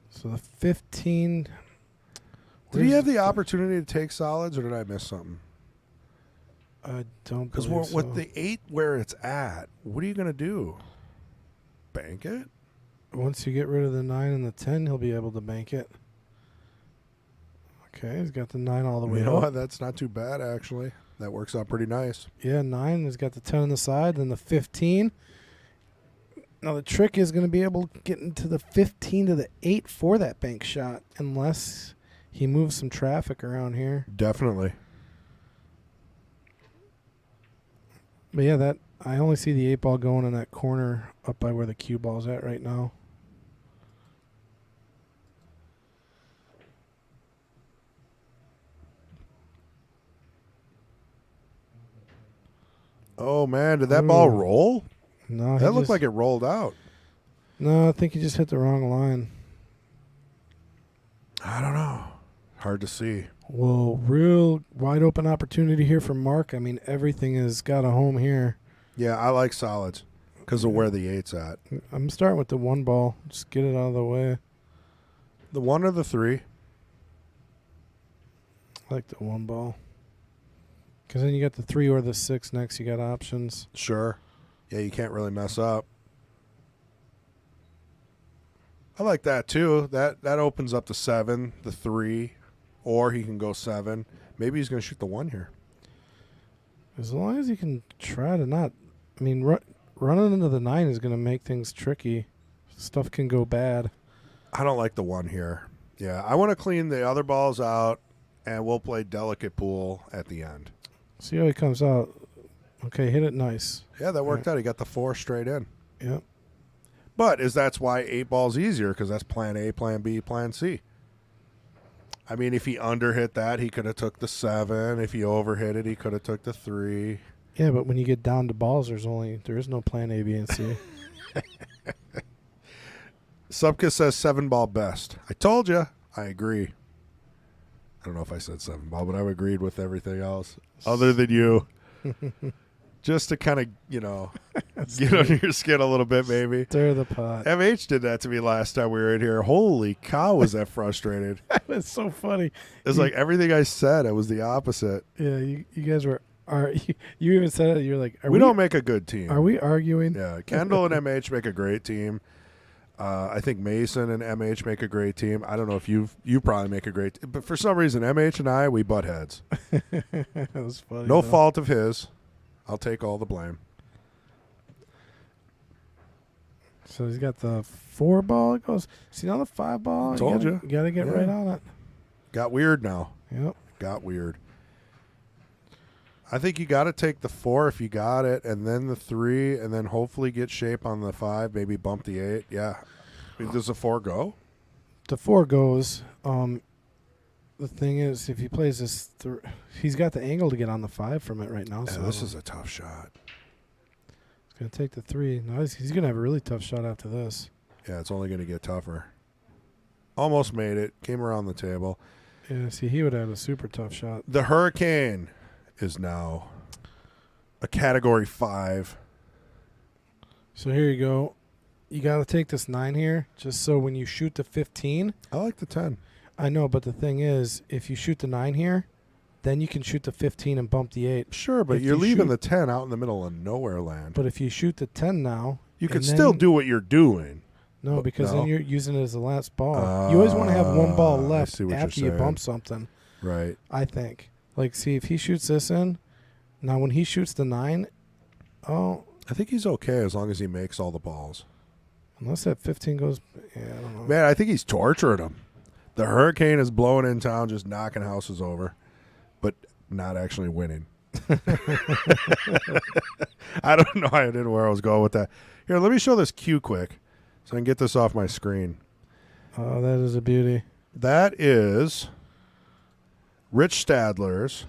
So the 15... Did he have the opportunity to take solids, or did I miss something? I don't Because believe so. with the 8 where it's at, what are you going to do? Bank it? Once you get rid of the 9 and the 10, he'll be able to bank it. Okay, he's got the 9 all the way You know up. what? That's not too bad, actually. That works out pretty nice. Yeah, 9. He's got the 10 on the side, then the 15. Now the trick is going to be able to get into the 15 to the 8 for that bank shot, unless he moves some traffic around here. Definitely. But yeah, that I only see the 8 ball going in that corner up by where the cue ball's at right now. Oh, man. Did that ball Ooh. roll? No, That looked like it rolled out. No, I think he just hit the wrong line. I don't know. Hard to see. Whoa, real wide open opportunity here for Mark. I mean, everything has got a home here. Yeah, I like solids because of where the 8's at. I'm starting with the 1 ball. Just get it out of the way. The 1 or the 3? I like the 1 ball. Because then you got the 3 or the 6 next. You got options. Sure. Yeah, you can't really mess up. I like that too. That opens up the 7, the 3, or he can go 7. Maybe he's going to shoot the 1 here. As long as you can try to not... I mean, running into the 9 is going to make things tricky. Stuff can go bad. I don't like the 1 here. Yeah, I want to clean the other balls out, and we'll play delicate pool at the end. See how he comes out. Okay, hit it nice. Yeah, that worked out. He got the 4 straight in. Yep. But that's why 8 ball's easier, because that's plan A, plan B, plan C. I mean, if he underhit that, he could have took the 7. If he overhit it, he could have took the 3. Yeah, but when you get down to balls, there is no plan A, B, and C. Subka says 7 ball best. I told you. I agree. I don't know if I said 7 ball, but I agreed with everything else other than you. Just to kind of, get under your skin a little bit, maybe. Stir the pot. MH did that to me last time we were in here. Holy cow, was that frustrated. That's so funny. It's like everything I said, it was the opposite. Yeah, you guys were... you even said it. You're like, we don't make a good team. Are we arguing? Yeah, Kendall and MH make a great team. I think Mason and MH make a great team. I don't know if you probably make a great team. But for some reason, MH and I, we butt heads. That was funny. No fault of his. I'll take all the blame. So he's got the 4 ball. It goes. See, now the 5 ball. Told you. You got to get right on it. Got weird now. Yep. Got weird. I think you got to take the 4 if you got it, and then the 3, and then hopefully get shape on the 5, maybe bump the 8. Yeah. I mean, does the 4 go? The 4 goes. The thing is, if he plays this, he's got the angle to get on the 5 from it right now. Yeah, So this is a tough shot. He's going to take the 3. No, he's going to have a really tough shot after this. Yeah, it's only going to get tougher. Almost made it. Came around the table. Yeah, see, he would have a super tough shot. The Hurricane is now a Category 5. So here you go. You got to take this 9 here, just so when you shoot the 15. I like the 10. I know, but the thing is, if you shoot the 9 here, then you can shoot the 15 and bump the 8. Sure, but If you're you leaving shoot- the 10 out in the middle of nowhere land. But if you shoot the 10 now, You can and still then- do what you're doing. No, because No. then you're using it as the last ball. You always want to have one ball I left see what you're after you saying. bump something, Right. I think. Like, see, if he shoots this in, now when he shoots the 9, oh, I think he's okay as long as he makes all the balls. unless that 15 goes, yeah, I don't know. Man, I think he's torturing him. The hurricane is blowing in town, just knocking houses over, but not actually winning. I don't know. I didn't where I was going with that. Here, let me show this cue quick so I can get this off my screen. Oh, that is a beauty. That is Rich Stadler's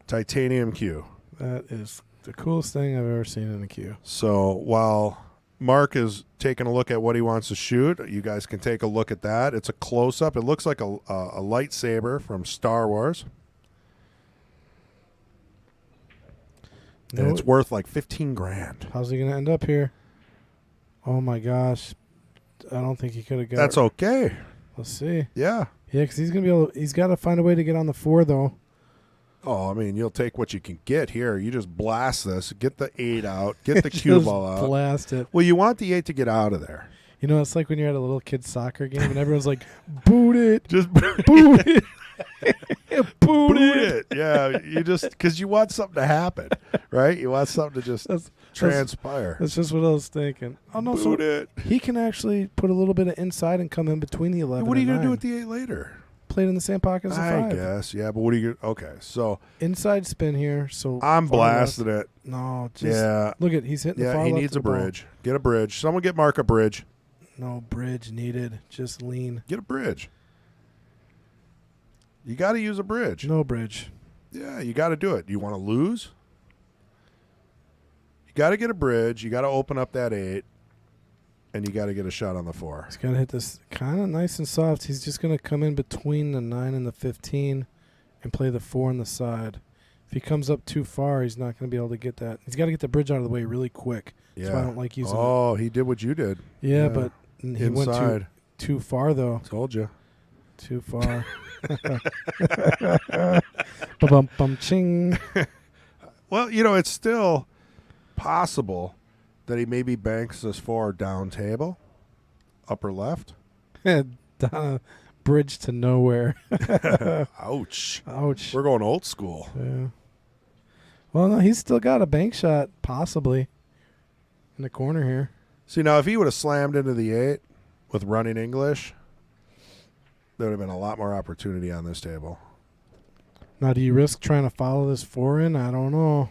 titanium cue. That is the coolest thing I've ever seen in a cue. So while Mark is taking a look at what he wants to shoot, you guys can take a look at that. It's a close-up. It looks like a lightsaber from Star Wars. And No, it's worth like 15 grand. how's he going to end up here? Oh, my gosh. I don't think he could have got That's it. okay. Let's see. Yeah. Yeah, because he's going to be able to, he's got to find a way to get on the 4, though. Oh, I mean, you'll take what you can get here. You just blast this, get the 8 out, get the cue ball out. Blast it. Well, you want the 8 to get out of there. You know, it's like when you're at a little kid's soccer game and everyone's like, boot it, Just boot it, boot it. Yeah, you just because you want something to happen, right? You want something to just transpire. That's just what I was thinking. Oh, no, Boot it. he can actually put a little bit of inside and come in between the 11 What are you and going to do 9. with the 8 later? Play it in the same pocket as a I 5. guess, yeah. But what are you? Okay, so Inside spin here. So I'm far blasting left. it. No, just Yeah, look at he's hitting the yeah. far He left needs of a the ball. bridge. Get a bridge. Someone get Mark a bridge. No bridge needed. Just lean. Get a bridge. You got to use a bridge. No bridge. Yeah, you got to do it. You want to lose? You got to get a bridge. You got to open up that 8, and you got to get a shot on the 4. He's got to hit this kind of nice and soft. He's just going to come in between the 9 and the 15 and play the 4 on the side. If he comes up too far, he's not going to be able to get that. He's got to get the bridge out of the way really quick. Yeah. That's why I don't like using it. Oh, he did what you did. Yeah, but he went Inside. too far, though. Told you. Too far. Ba-bum-bum-ching. Well, you know, it's still possible that he maybe banks this 4 down table, upper left. Donna, bridge to nowhere. Ouch. Ouch. We're going old school. Yeah. Well, no, he's still got a bank shot, possibly, in the corner here. See, now, if he would have slammed into the 8 with running English, there would have been a lot more opportunity on this table. Now, do you risk trying to follow this 4 in? I don't know.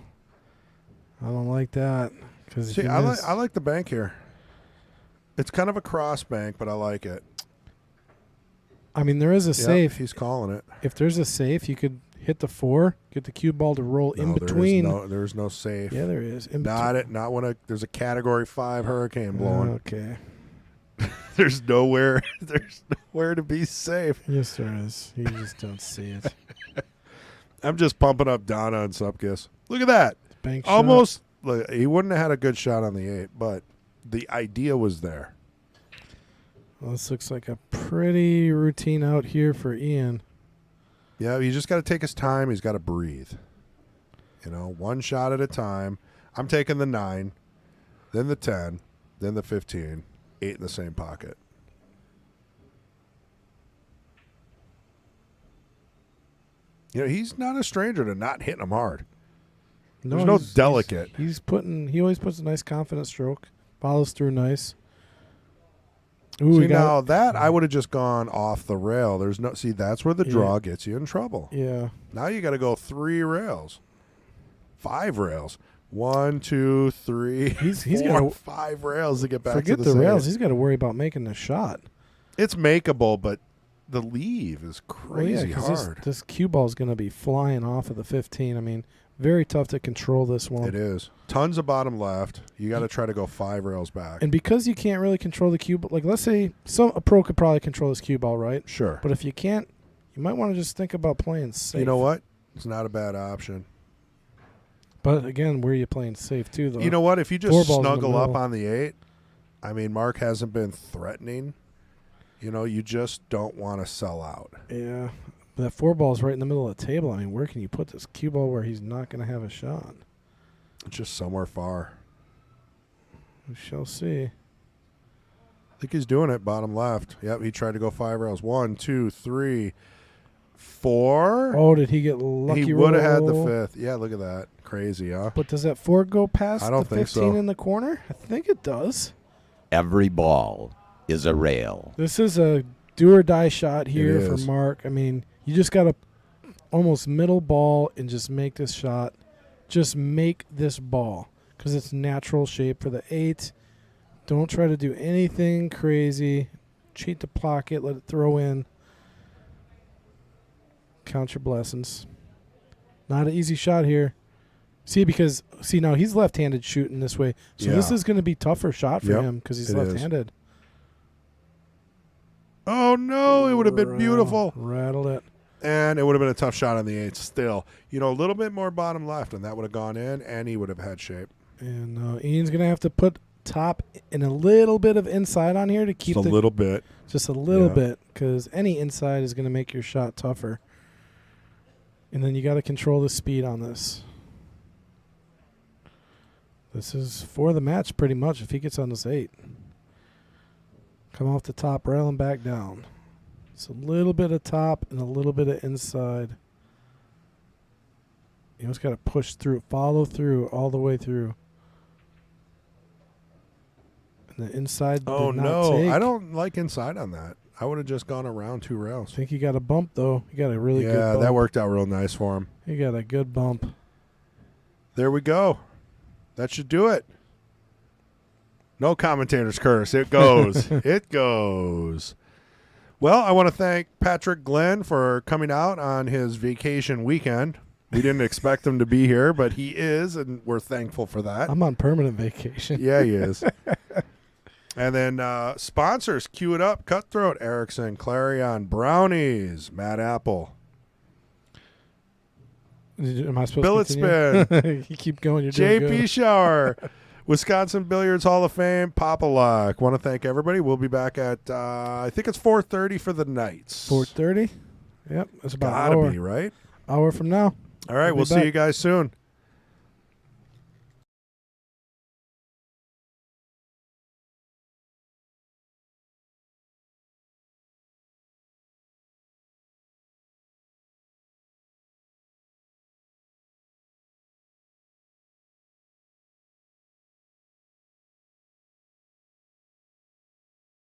I don't like that. Cause See, I like the bank here. It's kind of a cross bank, but I like it. I mean, there is a Yep, safe. he's calling it. If there's a safe, you could hit the 4, get the cue ball to roll in between. There's no safe. Yeah, there is. In Not when there's a Category 5 hurricane blowing. Okay. There's nowhere to be safe. Yes, there is. You just don't see it. I'm just pumping up Donna and Supkiss. Look at that. Bank shot. Almost. Look, he wouldn't have had a good shot on the 8, but the idea was there. Well, this looks like a pretty routine out here for Ian. Yeah, you just got to take his time. He's got to breathe. You know, one shot at a time. I'm taking the 9, then the 10, then the 15, 8 in the same pocket. You know, he's not a stranger to not hitting him hard. There's no delicate. He always puts a nice confident stroke. Follows through nice. Ooh, See, now that I would have just gone off the rail. There's no. See, that's where the draw gets you in trouble. Yeah. Now you got to go 3 rails, 5 rails. 1, 2, 3. He's 4, gotta 5 rails to get back to forget the the same. rails. He's got to worry about making the shot. It's makeable, but the leave is crazy hard. This cue ball is going to be flying off of the 15. I mean, very tough to control this one. It is. Tons of bottom left. You got to try to go 5 rails back. And because you can't really control the cue ball, like let's say a pro could probably control his cue ball, right? Sure. But if you can't, you might want to just think about playing safe. You know what? It's not a bad option. But again, where are you playing safe too, though? You know what? If you Four just balls in the snuggle up middle. on the 8, I mean, Mark hasn't been threatening. You know, you just don't want to sell out. Yeah. That 4 ball's right in the middle of the table. I mean, where can you put this cue ball where he's not going to have a shot? Just somewhere far. We shall see. I think he's doing it bottom left. Yep, he tried to go 5 rails. 1, 2, 3, 4. Oh, did he get lucky? He would have had the roll? 5th. Yeah, look at that. Crazy, huh? But does that 4 go past I don't the think 15 so. in the corner? I think it does. Every ball is a rail. This is a do or die shot here for is. Mark. I mean, you just got to almost middle ball and just make this shot. Just make this ball because it's natural shape for the 8. Don't try to do anything crazy. Cheat the pocket. Let it throw in. Count your blessings. Not an easy shot here. See, now he's left-handed shooting this way. So this Yeah. is going to be tougher shot for Yep, him because he's it is. left-handed. Oh, no. It would have been beautiful. Rattled it. And it would have been a tough shot on the 8 still. You know, a little bit more bottom left, and that would have gone in, and he would have had shape. And Ian's going to have to put top and a little bit of inside on here to keep Just a little bit. just a little Yeah. bit, because any inside is going to make your shot tougher. And then you got to control the speed on this. This is for the match pretty much if he gets on this 8. Come off the top rail and back down. It's a little bit of top and a little bit of inside. You just got to push through, follow through all the way through. And the inside Oh, did not no. take. I don't like inside on that. I would have just gone around 2 rails. I think you got a bump, though. You got a really good Yeah, bump. that worked out real nice for him. You got a good bump. There we go. That should do it. No commentator's curse. It goes. It goes. Well, I want to thank Patrick Glenn for coming out on his vacation weekend. We didn't expect him to be here, but he is, and we're thankful for that. I'm on permanent vacation. Yeah, he is. And then sponsors, cue it up. Cutthroat, Erickson, Clarion, Brownies, Mad Apple, Am I supposed Billet to Spin, continue? You keep going. You're doing JP good. Shower, Wisconsin Billiards Hall of Fame, Papa Lock. Want to thank everybody. We'll be back at, I think it's 4:30 for the nights. 4:30. Yep, that's about Gotta an hour. be, right? Hour from now. All right, We'll be we'll see back. you guys soon.